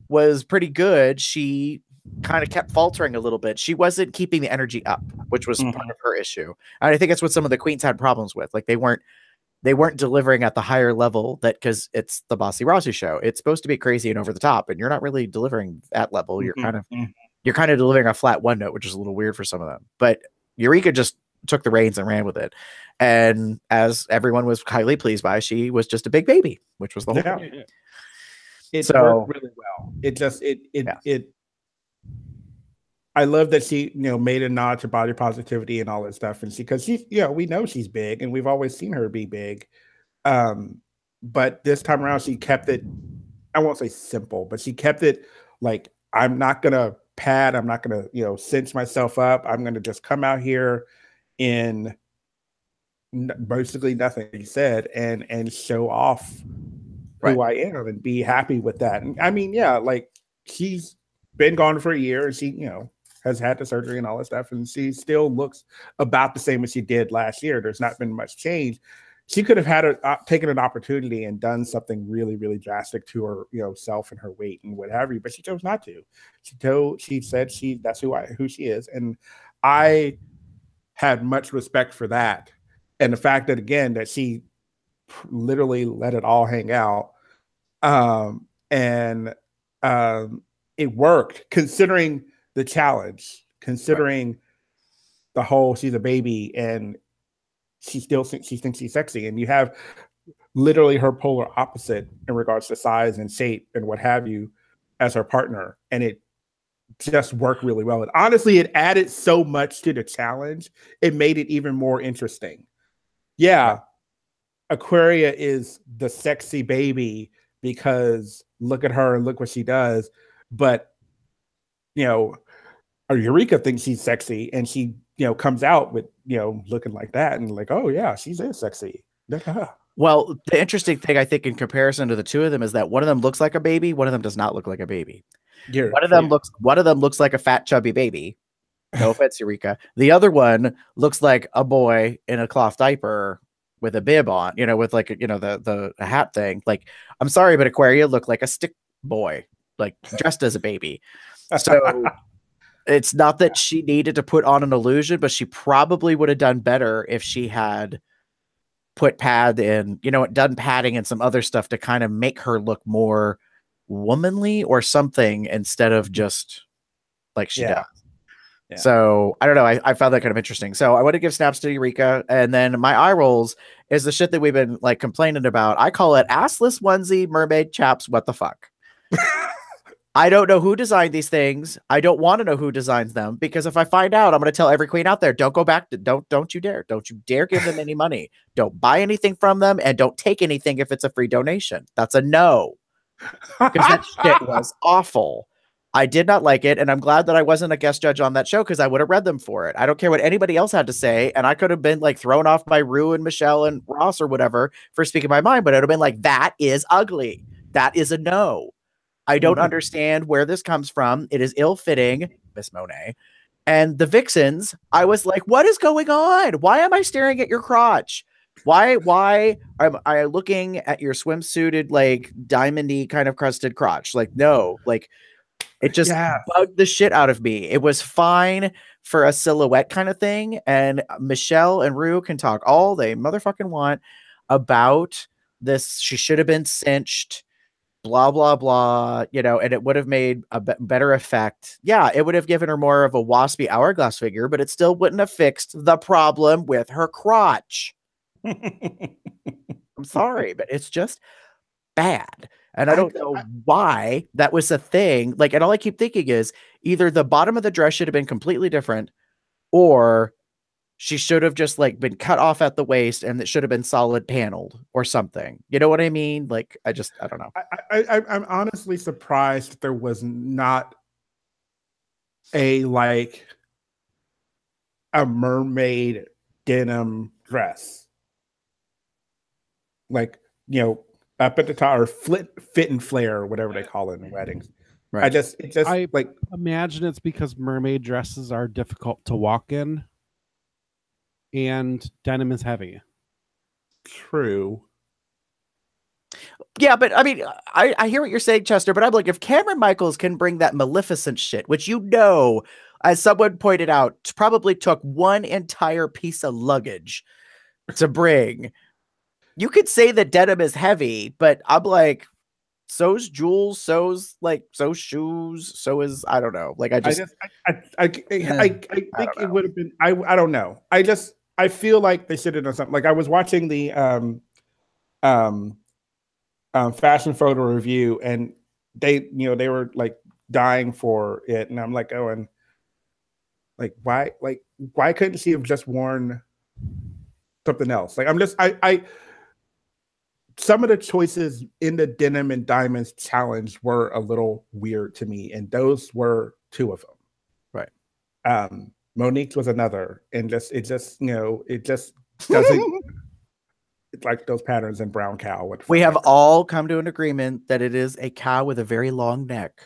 was pretty good, she kind of kept faltering a little bit. She wasn't keeping the energy up, which was part of her issue. And I think that's what some of the queens had problems with. Like, they weren't delivering at the higher level, that because it's the Bossy Rossy show. It's supposed to be crazy and over the top, and you're not really delivering that level. You're kind of delivering a flat one note, which is a little weird for some of them. But Eureka just took the reins and ran with it. And as everyone was highly pleased by, she was just a big baby, which was the whole thing. It worked really well. It just I love that she, made a nod to body positivity and all that stuff. And because she's, we know she's big and we've always seen her be big. But this time around, she kept it, I won't say simple, but she kept it like, I'm not going to pad. I'm not going to, cinch myself up. I'm going to just come out here in basically nothing, he said, and show off who I am and be happy with that. And I mean, like, she's been gone for a year and she, has had the surgery and all that stuff, and she still looks about the same as she did last year. There's not been much change. She could have had taken an opportunity and done something really, really drastic to her, self and her weight and what have you, but she chose not to. She said that's who she is, and I had much respect for that, and the fact that, again, that she literally let it all hang out, and it worked considering the challenge, considering the whole she's a baby and she thinks she's sexy, and you have literally her polar opposite in regards to size and shape and what have you as her partner, and it just worked really well. And honestly, it added so much to the challenge. It made it even more interesting. Aquaria is the sexy baby because look at her and look what she does, but Eureka thinks she's sexy, and she, comes out with, looking like that, and like, oh yeah, she's sexy. Well, the interesting thing, I think, in comparison to the two of them is that one of them looks like a baby, one of them does not look like a baby. One of them looks like a fat, chubby baby. No offense, Eureka. The other one looks like a boy in a cloth diaper with a bib on, with like, the hat thing. Like, I'm sorry, but Aquaria looked like a stick boy, like dressed as a baby. So it's not that she needed to put on an illusion, but she probably would have done better if she had put pad and, you know, done padding and some other stuff to kind of make her look more womanly or something instead of just like she does. Yeah. So I don't know. I found that kind of interesting. So I want to give snaps to Eureka. And then my eye rolls is the shit that we've been like complaining about. I call it assless onesie mermaid chaps. What the fuck? I don't know who designed these things. I don't want to know who designs them, because if I find out, I'm going to tell every queen out there, don't go back to, don't you dare. Don't you dare give them any money. Don't buy anything from them, and don't take anything if it's a free donation. That's a no. Because that shit was awful. I did not like it, and I'm glad that I wasn't a guest judge on that show, because I would have read them for it. I don't care what anybody else had to say, and I could have been like thrown off by Rue and Michelle and Ross or whatever for speaking my mind, but it would have been like, that is ugly. That is a no. I don't understand where this comes from. It is ill-fitting, Miss Monet. And the Vixens, I was like, what is going on? Why am I staring at your crotch? Why am I looking at your swimsuited, like, diamondy kind of crusted crotch? Like, no, like, it just bugged the shit out of me. It was fine for a silhouette kind of thing. And Michelle and Rue can talk all they motherfucking want about this. She should have been cinched, blah, blah, blah, you know, and it would have made a better effect. Yeah, it would have given her more of a waspy hourglass figure, but it still wouldn't have fixed the problem with her crotch. I'm sorry, but it's just bad. And I don't know why that was a thing. Like, and all I keep thinking is either the bottom of the dress should have been completely different, or she should have just like been cut off at the waist and it should have been solid paneled or something. You know what I mean? Like, I don't know. I'm honestly surprised that there was not a mermaid denim dress. Like, you know, up at the top, or fit and flare, or whatever they call it in weddings. Right. I like imagine it's because mermaid dresses are difficult to walk in, and denim is heavy. True. Yeah, but I mean, I hear what you're saying, Chester, but I'm like, if Cameron Michaels can bring that Maleficent shit, which, you know, as someone pointed out, probably took one entire piece of luggage to bring. You could say that denim is heavy, but I'm like, so's jewels, so's shoes, so is, I don't know. Like, I think it would have been, I don't know. I feel like they should have done something. Like, I was watching the fashion photo review, and they were like dying for it, and I'm like, oh, and like, why couldn't she have just worn something else? Like, some of the choices in the denim and diamonds challenge were a little weird to me, and those were two of them. Right. Monique's was another, and it just doesn't. It's like those patterns in brown cow. We have all come to an agreement that it is a cow with a very long neck.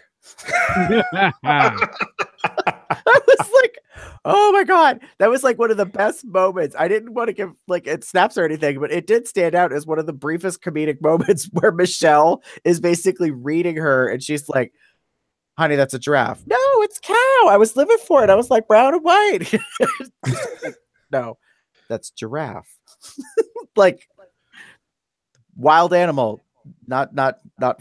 I was like, oh my God, that was like one of the best moments. I didn't want to give like it snaps or anything, but it did stand out as one of the briefest comedic moments where Michelle is basically reading her and she's like, honey, that's a giraffe. No, it's cow. I was living for it. I was like, brown and white. No, that's giraffe. Like, wild animal, not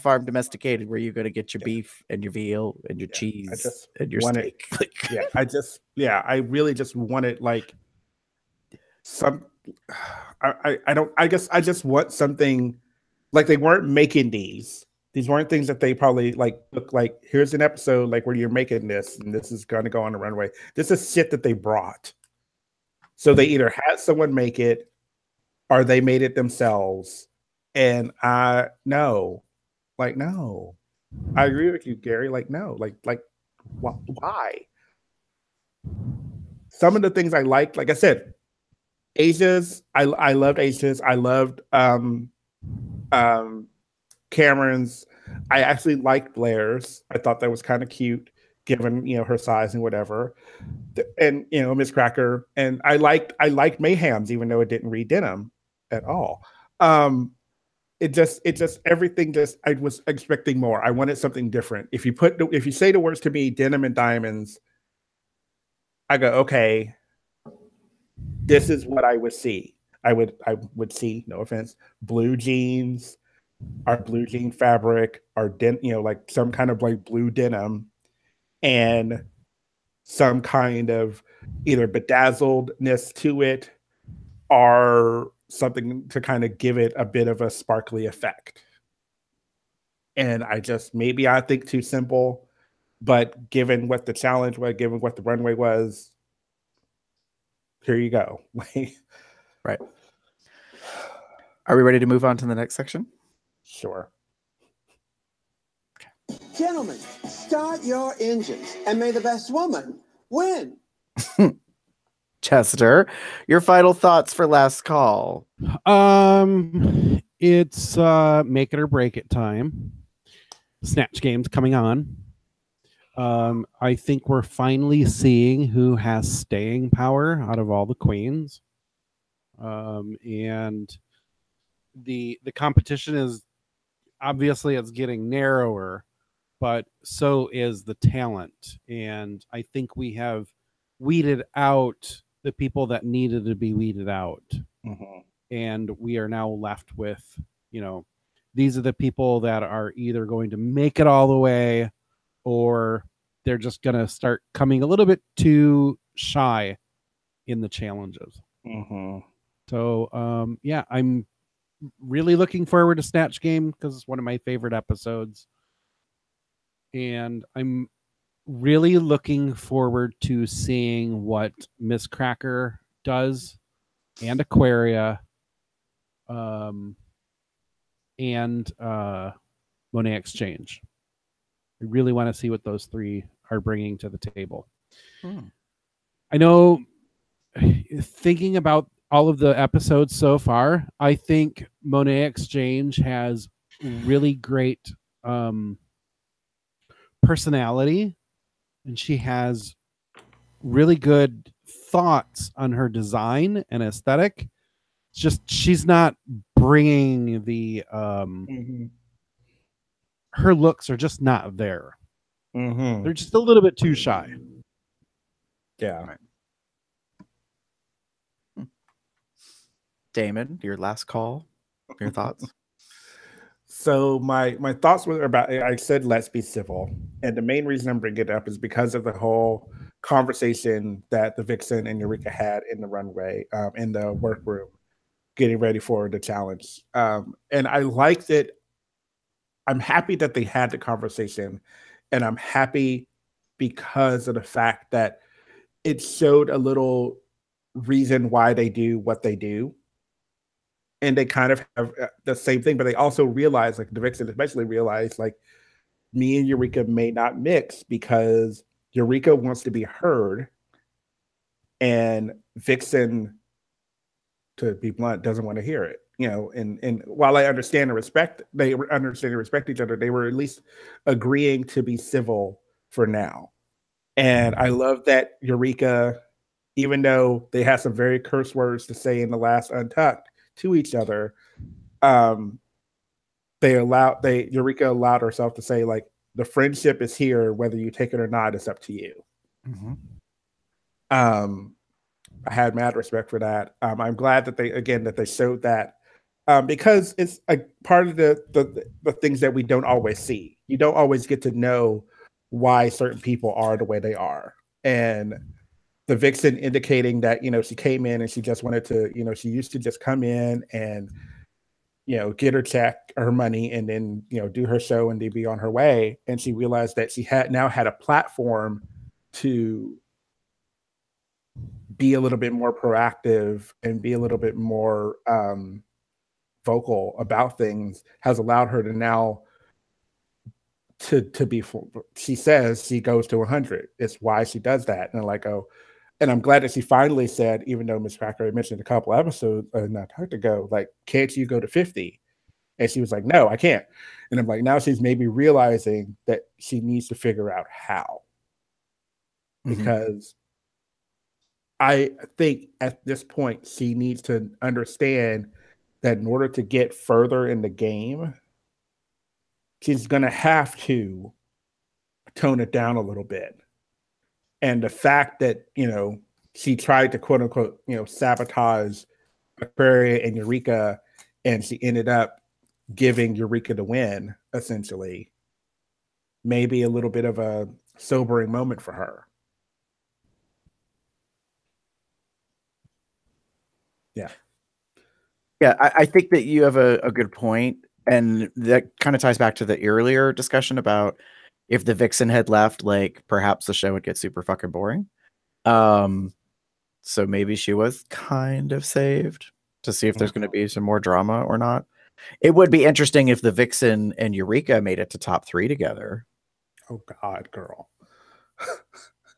farm domesticated, where you're going to get your beef and your veal and your cheese and your steak. I really just wanted like some. I guess I just want something like they weren't making these. These weren't things that they probably like look like. Here's an episode like where you're making this, and this is going to go on the runway. This is shit that they brought. So they either had someone make it, or they made it themselves. And no. I agree with you, Gary. Like, no, like why? Some of the things I liked, like I said, Asia's. I loved Asia's. I loved Cameron's. I actually liked Blair's. I thought that was kind of cute, given her size and whatever. And Miss Cracker. And I liked Mayhem's, even though it didn't read denim at all. It just everything. I was expecting more. I wanted something different. If you say the words to me, denim and diamonds, I go, okay, this is what I would see. I would see, no offense, blue jeans, our blue jean fabric, our like some kind of like blue denim, and some kind of either bedazzledness to it or something to kind of give it a bit of a sparkly effect. And maybe I think too simple, but given what the challenge was, given what the runway was, here you go. Right. Are we ready to move on to the next section? Sure. Gentlemen, start your engines and may the best woman win. Chester, your final thoughts for last call. It's make it or break it time. Snatch Game's coming on. I think we're finally seeing who has staying power out of all the queens. And the competition is obviously it's getting narrower, but so is the talent. And I think we have weeded out the people that needed to be weeded out. Mm-hmm. And we are now left with, these are the people that are either going to make it all the way or they're just going to start coming a little bit too shy in the challenges. Mm-hmm. So, yeah, I'm really looking forward to Snatch Game because it's one of my favorite episodes. And I'm really looking forward to seeing what Miss Cracker does and Aquaria and Monet Exchange. I really want to see what those three are bringing to the table. I know, thinking about all of the episodes so far, I think Monet Exchange has really great personality, and she has really good thoughts on her design and aesthetic. It's just she's not bringing the her looks are just not there. Mm-hmm. They're just a little bit too shy. Yeah. Right. Damon, your last call, your thoughts? So my thoughts were about, I said, let's be civil. And the main reason I'm bringing it up is because of the whole conversation that the Vixen and Eureka had in the runway, in the workroom, getting ready for the challenge. And I liked it. I'm happy that they had the conversation, and I'm happy because of the fact that it showed a little reason why they do what they do. And they kind of have the same thing, but they also realize, like the Vixen especially realized, like, me and Eureka may not mix because Eureka wants to be heard, and Vixen, to be blunt, doesn't want to hear it. And while I understand and respect, they understand and respect each other, they were at least agreeing to be civil for now. And I love that Eureka, even though they had some very curse words to say in the last Untucked to each other, Eureka allowed herself to say, like, the friendship is here, whether you take it or not, it's up to you. Mm-hmm. I had mad respect for that. I'm glad that they showed that, because it's a part of the things that we don't always see. You don't always get to know why certain people are the way they are. And the Vixen indicating that, she came in and she just wanted to, she used to just come in and, get her check, her money, and then, do her show and be on her way. And she realized that she now had a platform to be a little bit more proactive and be a little bit more vocal about things, has allowed her to now to be full. She says she goes to 100. It's why she does that. And I'm like, oh, and I'm glad that she finally said, even though Miss Cracker had mentioned a couple episodes not to go, like, can't you go to 50? And she was like, no, I can't. And I'm like, now she's maybe realizing that she needs to figure out how. Because I think at this point, she needs to understand that in order to get further in the game, she's going to have to tone it down a little bit. And the fact that, she tried to, quote unquote, sabotage Aquaria and Eureka, and she ended up giving Eureka the win, essentially. Maybe a little bit of a sobering moment for her. Yeah. Yeah, I think that you have a good point, and that kind of ties back to the earlier discussion about if the Vixen had left, like perhaps the show would get super fucking boring. So maybe she was kind of saved to see if there's going to be some more drama or not. It would be interesting if the Vixen and Eureka made it to top 3 together. Oh God, girl.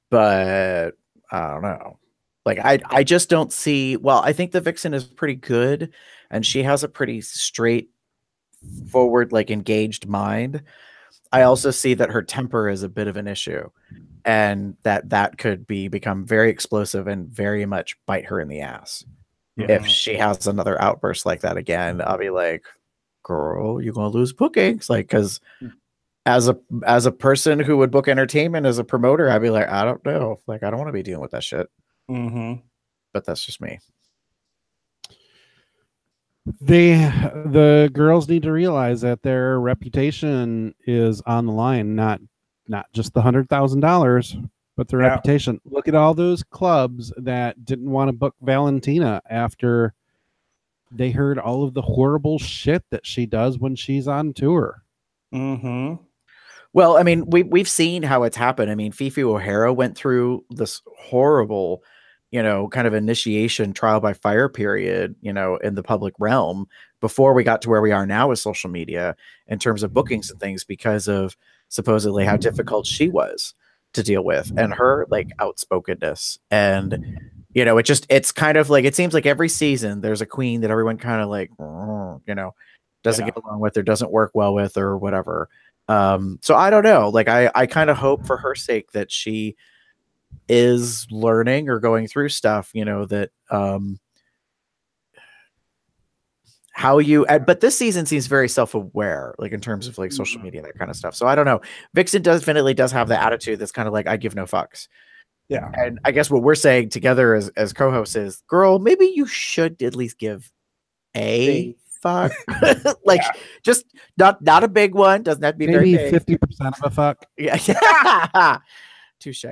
But I don't know. Like I just don't see. Well, I think the Vixen is pretty good, and she has a pretty straightforward, like engaged mind. I also see that her temper is a bit of an issue, and that could become very explosive and very much bite her in the ass. If she has another outburst like that again, I'll be like, girl, you're gonna lose bookings. Like, because as a person who would book entertainment as a promoter, I'd be like, I don't know. Like, I don't want to be dealing with that shit. But that's just me. The girls need to realize that their reputation is on the line, not just the $100,000, but their reputation. Look at all those clubs that didn't want to book Valentina after they heard all of the horrible shit that she does when she's on tour. Well, I mean, we've seen how it's happened. I mean, Fifi O'Hara went through this horrible, kind of initiation trial by fire period, in the public realm before we got to where we are now with social media in terms of bookings and things, because of supposedly how difficult she was to deal with and her like outspokenness. And, it's kind of like, it seems like every season there's a queen that everyone kind of like, doesn't get along with or doesn't work well with or whatever. So I don't know. Like, I kind of hope for her sake that she is learning or going through stuff, that but this season seems very self-aware, like in terms of like social media, that kind of stuff. So I don't know. Vixen definitely does have the attitude that's kind of like, I give no fucks. Yeah. And I guess what we're saying together as co-hosts is, girl, maybe you should at least give a fuck. Like, just not a big one. Doesn't have to be maybe very big. 50% of a fuck. Yeah. Touche.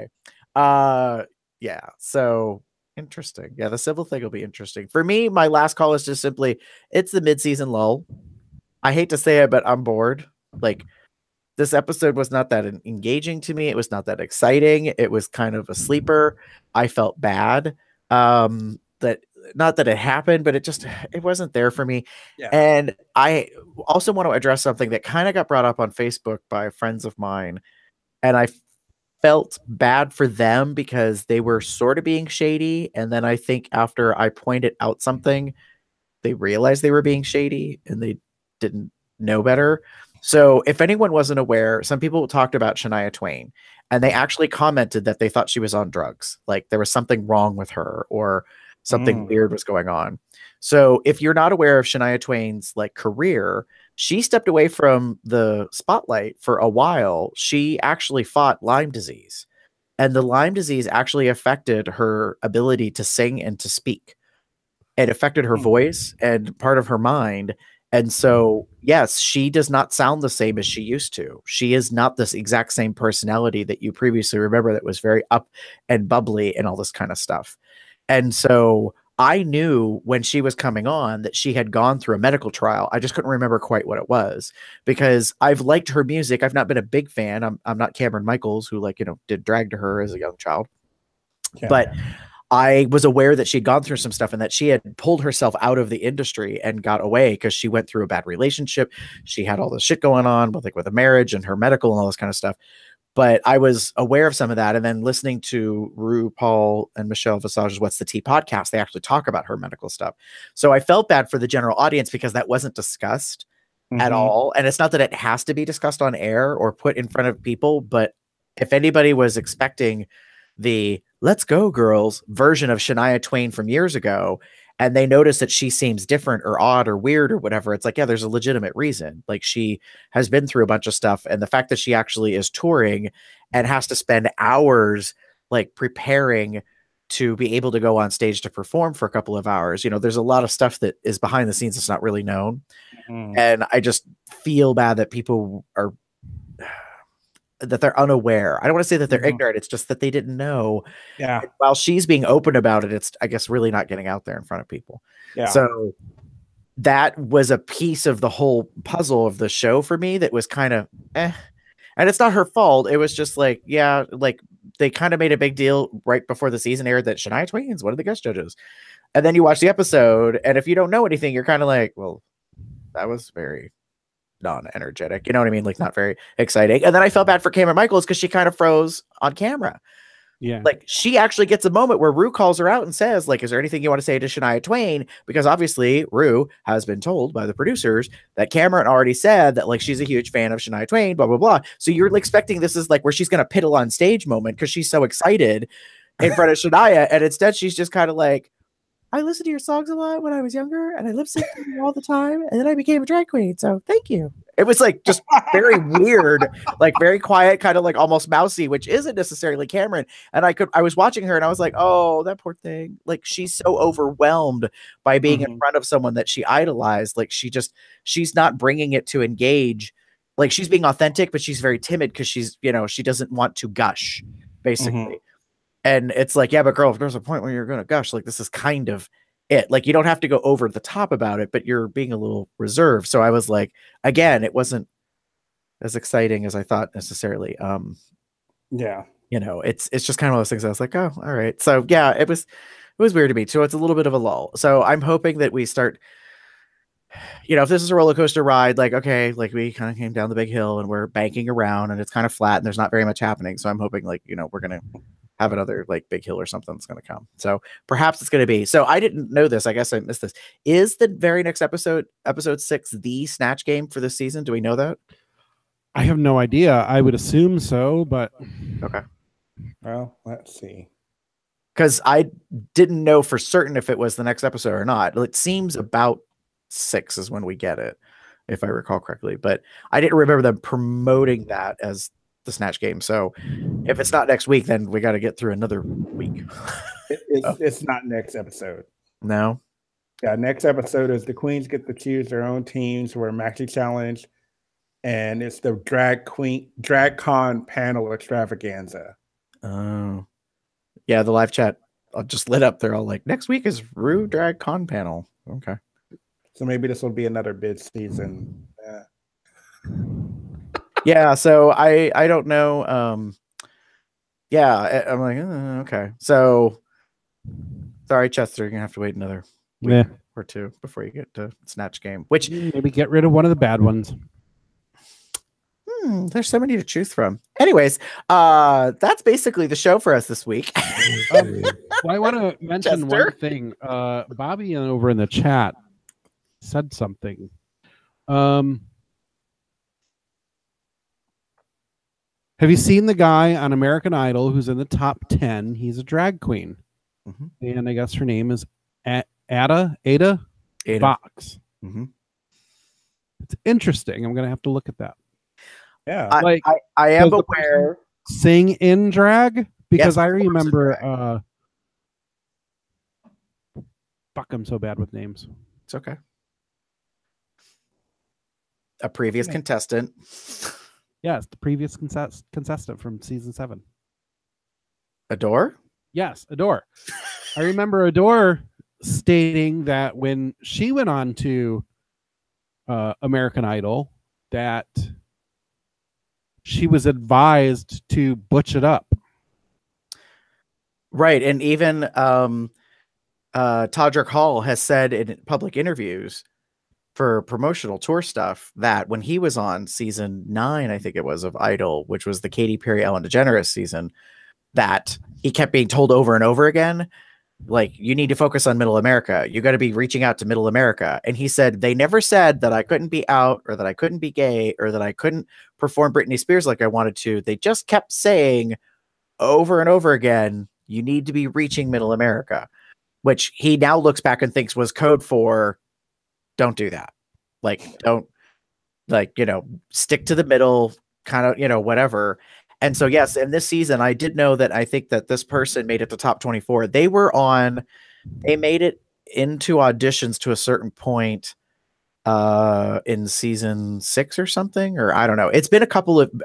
Yeah. So interesting. Yeah, the civil thing will be interesting. For me, my last call is just simply, it's the mid-season lull. I hate to say it, but I'm bored. Like, this episode was not that engaging to me. It was not that exciting. It was kind of a sleeper. I felt bad. That not that it happened, but it wasn't there for me. Yeah. And I also want to address something that kind of got brought up on Facebook by friends of mine. And I felt bad for them because they were sort of being shady. And then I think after I pointed out something, they realized they were being shady and they didn't know better. So if anyone wasn't aware, some people talked about Shania Twain and they actually commented that they thought she was on drugs. Like there was something wrong with her or something weird was going on. So if you're not aware of Shania Twain's like career, she stepped away from the spotlight for a while. She actually fought Lyme disease, and the Lyme disease actually affected her ability to sing and to speak. It affected her voice and part of her mind. And so, yes, she does not sound the same as she used to. She is not this exact same personality that you previously remember that was very up and bubbly and all this kind of stuff. And so I knew when she was coming on that she had gone through a medical trial. I just couldn't remember quite what it was because I've liked her music. I've not been a big fan. I'm not Cameron Michaels, who did drag to her as a young child. Yeah. But I was aware that she'd gone through some stuff and that she had pulled herself out of the industry and got away because she went through a bad relationship. She had all this shit going on with a marriage and her medical and all this kind of stuff. But I was aware of some of that. And then listening to RuPaul and Michelle Visage's What's the Tea podcast, they actually talk about her medical stuff. So I felt bad for the general audience because that wasn't discussed at all. And it's not that it has to be discussed on air or put in front of people. But if anybody was expecting the "Let's Go Girls" version of Shania Twain from years ago, and they notice that she seems different or odd or weird or whatever, it's like, yeah, there's a legitimate reason. Like, she has been through a bunch of stuff. And the fact that she actually is touring and has to spend hours like preparing to be able to go on stage to perform for a couple of hours. You know, there's a lot of stuff that is behind the scenes that's not really known. And I just feel bad that people are that they're unaware. I don't want to say that they're ignorant. It's just that they didn't know. Yeah. And while she's being open about it, it's, I guess, really not getting out there in front of people. Yeah. So that was a piece of the whole puzzle of the show for me that was kind of and it's not her fault. It was just like, yeah, like they kind of made a big deal right before the season aired that Shania Twain's one of the guest judges. And then you watch the episode, and if you don't know anything, you're kind of like, well, that was very non-energetic. You know what I mean? Like, not very exciting. And then I felt bad for Cameron Michaels because she kind of froze on camera. Yeah. Like, she actually gets a moment where Rue calls her out and says, like, is there anything you want to say to Shania Twain? Because obviously Rue has been told by the producers that Cameron already said that, like, she's a huge fan of Shania Twain, blah, blah, blah. So you're like, expecting this is like where she's going to piddle on stage moment because she's so excited in front of Shania. And instead she's just kind of like, I listened to your songs a lot when I was younger, and I lip synced them all the time, and then I became a drag queen. So thank you. It was like just very weird, like very quiet, kind of like almost mousy, which isn't necessarily Cameron. And I was watching her, and I was like, oh, that poor thing. Like, she's so overwhelmed by being in front of someone that she idolized. Like, she's not bringing it to engage. Like, she's being authentic, but she's very timid because she's, you know, she doesn't want to gush, basically. And it's like, yeah, but girl, if there's a point where you're going to gush, like, this is kind of it. Like, you don't have to go over the top about it, but you're being a little reserved. So I was like, again, it wasn't as exciting as I thought necessarily. Yeah. You know, it's just kind of one of those things I was like, oh, all right. So yeah, it was weird to me. So it's a little bit of a lull. So I'm hoping that we start, you know, if this is a roller coaster ride, like, okay, like we kind of came down the big hill and we're banking around and it's kind of flat and there's not very much happening. So I'm hoping, like, you know, we're going to have another like big hill or something that's going to come. So perhaps it's going to be. So I didn't know this. I guess I missed this. Is the very next episode 6, the Snatch Game for this season? Do we know that? I have no idea. I would assume so, but okay. Well, let's see. Because I didn't know for certain if it was the next episode or not. It seems about 6 is when we get it, if I recall correctly. But I didn't remember them promoting that as the Snatch Game. So if it's not next week, then we got to get through another week. It's not next episode. No. Yeah, next episode is the queens get to choose their own teams for a maxi challenge, and it's the drag con panel extravaganza. Oh, yeah. The live chat just lit up. They're all like, next week is Rue drag con panel. Okay. So maybe this will be another bid season. Yeah, so I don't know. Yeah, I'm like, okay. So sorry, Chester, you're gonna have to wait another week or two before you get to Snatch Game. Which maybe get rid of one of the bad ones. There's so many to choose from. Anyways, that's basically the show for us this week. Well, I want to mention one thing. Bobby over in the chat said something. Have you seen the guy on American Idol who's in the top 10? He's a drag queen. And I guess her name is Ada Box. It's interesting. I'm going to have to look at that. Yeah. I am aware. Sing in drag? Because Yes, I remember... fuck, I'm so bad with names. It's okay. A previous contestant. Yes, the previous contestant from season 7. Adore? Yes, Adore. I remember Adore stating that when she went on to American Idol, that she was advised to butch it up. Right, and even Todrick Hall has said in public interviews for promotional tour stuff that when he was on season 9, I think it was, of Idol, which was the Katy Perry Ellen DeGeneres season, that he kept being told over and over again, like, you need to focus on Middle America. You got to be reaching out to Middle America. And he said, they never said that I couldn't be out or that I couldn't be gay or that I couldn't perform Britney Spears like I wanted to. They just kept saying over and over again, you need to be reaching Middle America, which he now looks back and thinks was code for don't do that. Like, don't, like, you know, stick to the middle, kind of, you know, whatever. And so, yes, in this season, I did know that I think that this person made it to top 24. They made it into auditions to a certain point in season 6 or something, or I don't know. It's been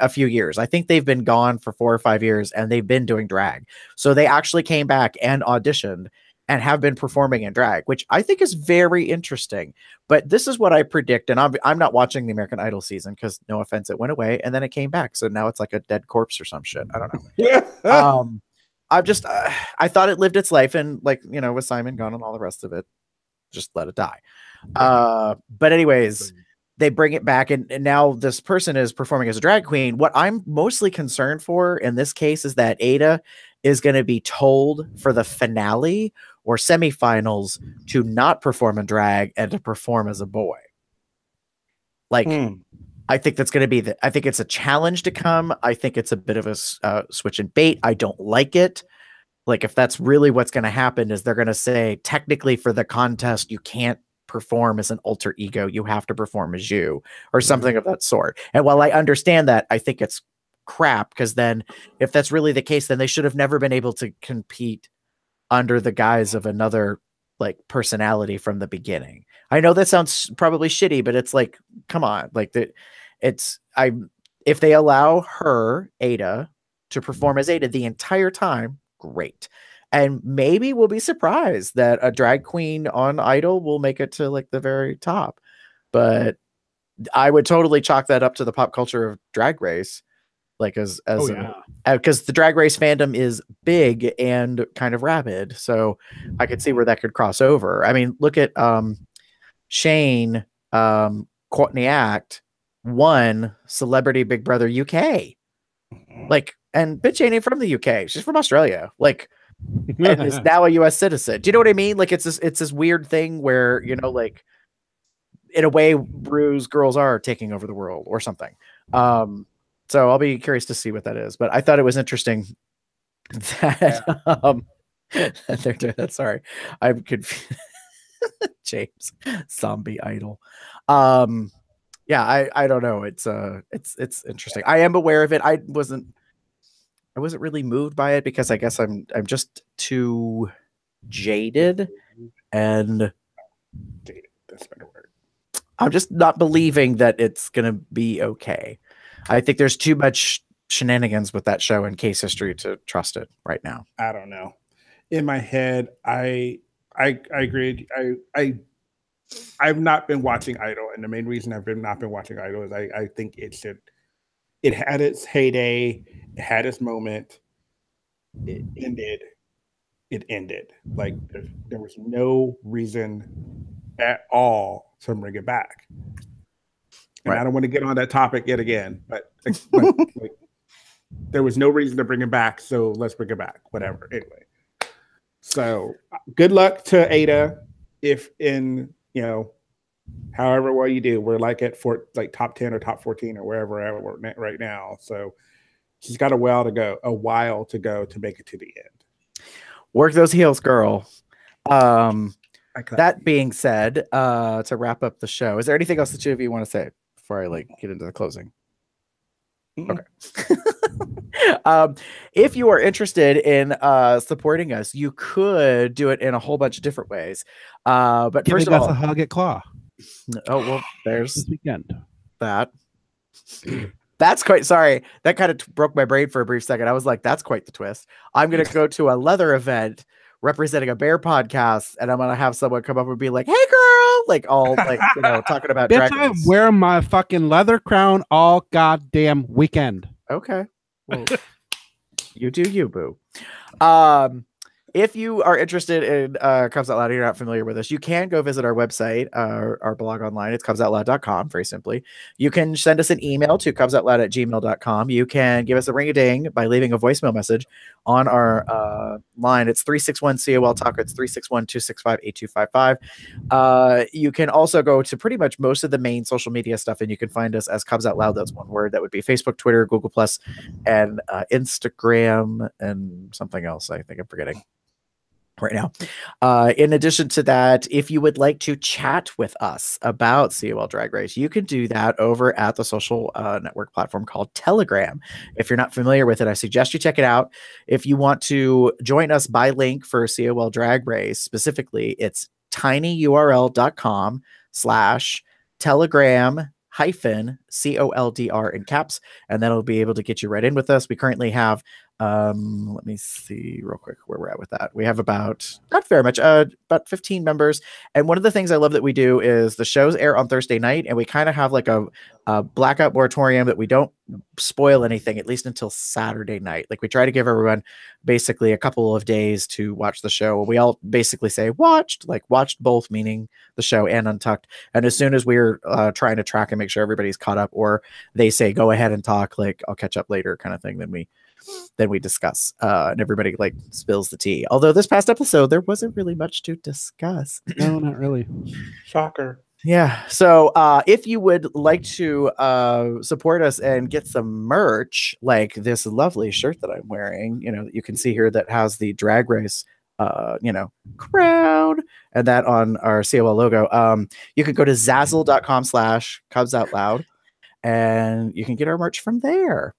a few years. I think they've been gone for 4 or 5 years, and they've been doing drag. So they actually came back and auditioned and have been performing in drag, which I think is very interesting. But this is what I predict, and I'm not watching the American Idol season because, no offense, it went away and then it came back. So now it's like a dead corpse or some shit. I don't know. I thought it lived its life, and like, with Simon gone and all the rest of it, just let it die. But anyways, they bring it back, and now this person is performing as a drag queen. What I'm mostly concerned for in this case is that Ada is going to be told for the finale or semifinals to not perform in drag and to perform as a boy. Like, I think that's going to be I think it's a challenge to come. I think it's a bit of a switch and bait. I don't like it. Like, if that's really what's going to happen, is they're going to say, technically for the contest, you can't perform as an alter ego. You have to perform as you, or something of that sort. And while I understand that, I think it's crap, because then if that's really the case, then they should have never been able to compete under the guise of another like personality from the beginning. I know that sounds probably shitty, but it's like, come on, like if they allow her, Ada, to perform as Ada the entire time, great. And maybe we'll be surprised that a drag queen on Idol will make it to like the very top. But I would totally chalk that up to the pop culture of Drag Race. Like because the Drag Race fandom is big and kind of rabid. So I could see where that could cross over. I mean, look at Shane Courtney Act won Celebrity Big Brother UK. Like, and bitch ain't from the UK. She's from Australia. Like, and is now a US citizen. Do you know what I mean? Like, it's this weird thing where, like, in a way, Rue's Girls are taking over the world or something. So I'll be curious to see what that is. But I thought it was interesting that they're doing that. Sorry, I'm confused. James, zombie idol. Yeah, I don't know. It's interesting. I am aware of it. I wasn't really moved by it because I guess I'm just too jaded, and that's a better word. I'm just not believing that it's gonna be okay. I think there's too much shenanigans with that show and case history to trust it right now. I don't know. In my head, I agree. I've not been watching Idol, and the main reason I've not been watching Idol is I think it had its heyday, it had its moment, it ended. Like, there was no reason at all to bring it back. And I don't want to get on that topic yet again, but like, there was no reason to bring it back, so let's bring it back. Whatever. Anyway, so good luck to Ada. If in however well you do, we're like at top 10 or top 14 or wherever we're at right now. So she's got a while to go to make it to the end. Work those heels, girl. That being said, to wrap up the show, is there anything else the two of you want to say before I get into the closing? Okay. If you are interested in supporting us, you could do it in a whole bunch of different ways. But Give first of us all, a hug at Claw. Oh well, there's this weekend. That's quite sorry. That kind of broke my brain for a brief second. I was like, that's quite the twist. I'm gonna go to a leather event representing a bear podcast, and I'm gonna have someone come up and be like, "Hey, girl," like all like talking about. Bitch, I wear my fucking leather crown all goddamn weekend. Okay, well, you do you, boo. If you are interested in Cubs Out Loud and you're not familiar with us, you can go visit our website, our blog online. It's cubsoutloud.com, very simply. You can send us an email to cubsoutloud@gmail.com. You can give us a ring-a-ding by leaving a voicemail message on our line. It's 361-COL Talk. It's 361-265-8255. You can also go to pretty much most of the main social media stuff, and you can find us as Cubs Out Loud. That's one word. That would be Facebook, Twitter, Google+, and Instagram, and something else I think I'm forgetting. right now. In addition to that, if you would like to chat with us about COL Drag Race, you can do that over at the social network platform called Telegram. If you're not familiar with it, I suggest you check it out. If you want to join us by link for COL Drag Race specifically, it's tinyurl.com/telegram -COLDR in caps, and that'll be able to get you right in with us. We currently have let me see real quick where we're at with that. We have about not very much, about 15 members. And one of the things I love that we do is the shows air on Thursday night, and we kind of have like a blackout moratorium that we don't spoil anything, at least until Saturday night. Like we try to give everyone basically a couple of days to watch the show. We all basically say watched both, meaning the show and Untucked. And as soon as we're trying to track and make sure everybody's caught up, or they say go ahead and talk, like I'll catch up later kind of thing, then we discuss, and everybody like spills the tea. Although this past episode there wasn't really much to discuss. No, not really. Shocker. Yeah. So if you would like to support us and get some merch, like this lovely shirt that I'm wearing, that you can see here that has the Drag Race crown and that on our COL logo, you can go to zazzle.com/cubsoutloud and you can get our merch from there.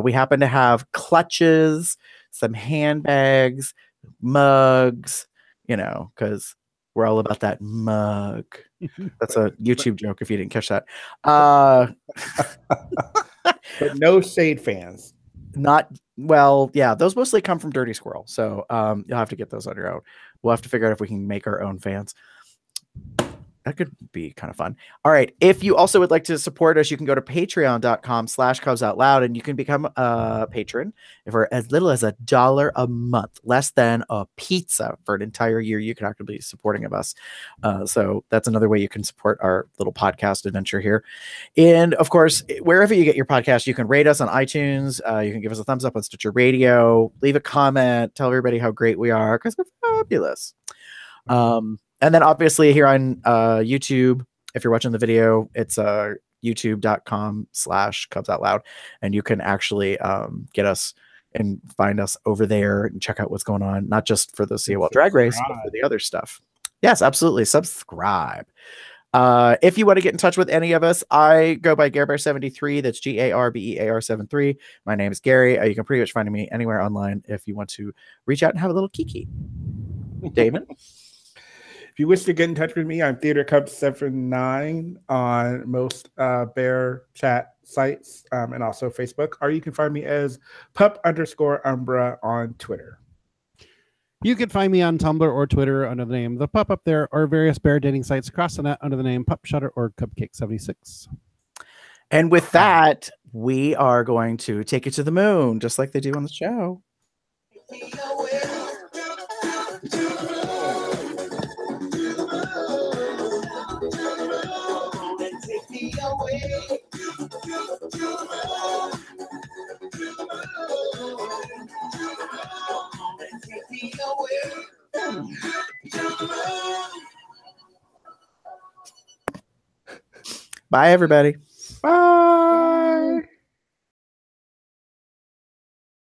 We happen to have clutches, some handbags, mugs, because we're all about that mug. That's a YouTube joke if you didn't catch that. But no shade fans. Yeah, those mostly come from Dirty Squirrel. So you'll have to get those on your own. We'll have to figure out if we can make our own fans. That could be kind of fun. All right. If you also would like to support us, you can go to patreon.com/cubsoutloud and you can become a patron for as little as $1 a month, less than a pizza for an entire year. You can actually be supporting of us. So that's another way you can support our little podcast adventure here. And of course, wherever you get your podcast, you can rate us on iTunes. You can give us a thumbs up on Stitcher Radio, leave a comment, tell everybody how great we are because we're fabulous. And then obviously here on YouTube, if you're watching the video, it's youtube.com/cubsoutloud. And you can actually get us and find us over there and check out what's going on, not just for the COL Drag Race, but for the other stuff. Yes, absolutely. Subscribe. If you want to get in touch with any of us, I go by GareBear73. That's GARBEAR73. My name is Gary. You can pretty much find me anywhere online if you want to reach out and have a little kiki. Damon? If you wish to get in touch with me, I'm TheaterCub79 on most Bear chat sites and also Facebook. Or you can find me as pup_umbra on Twitter. You can find me on Tumblr or Twitter under the name The Pup Up There, or various bear dating sites across the net under the name Pup Shutter or Cupcake76. And with that, we are going to take it to the moon, just like they do on the show. Bye, everybody. Bye.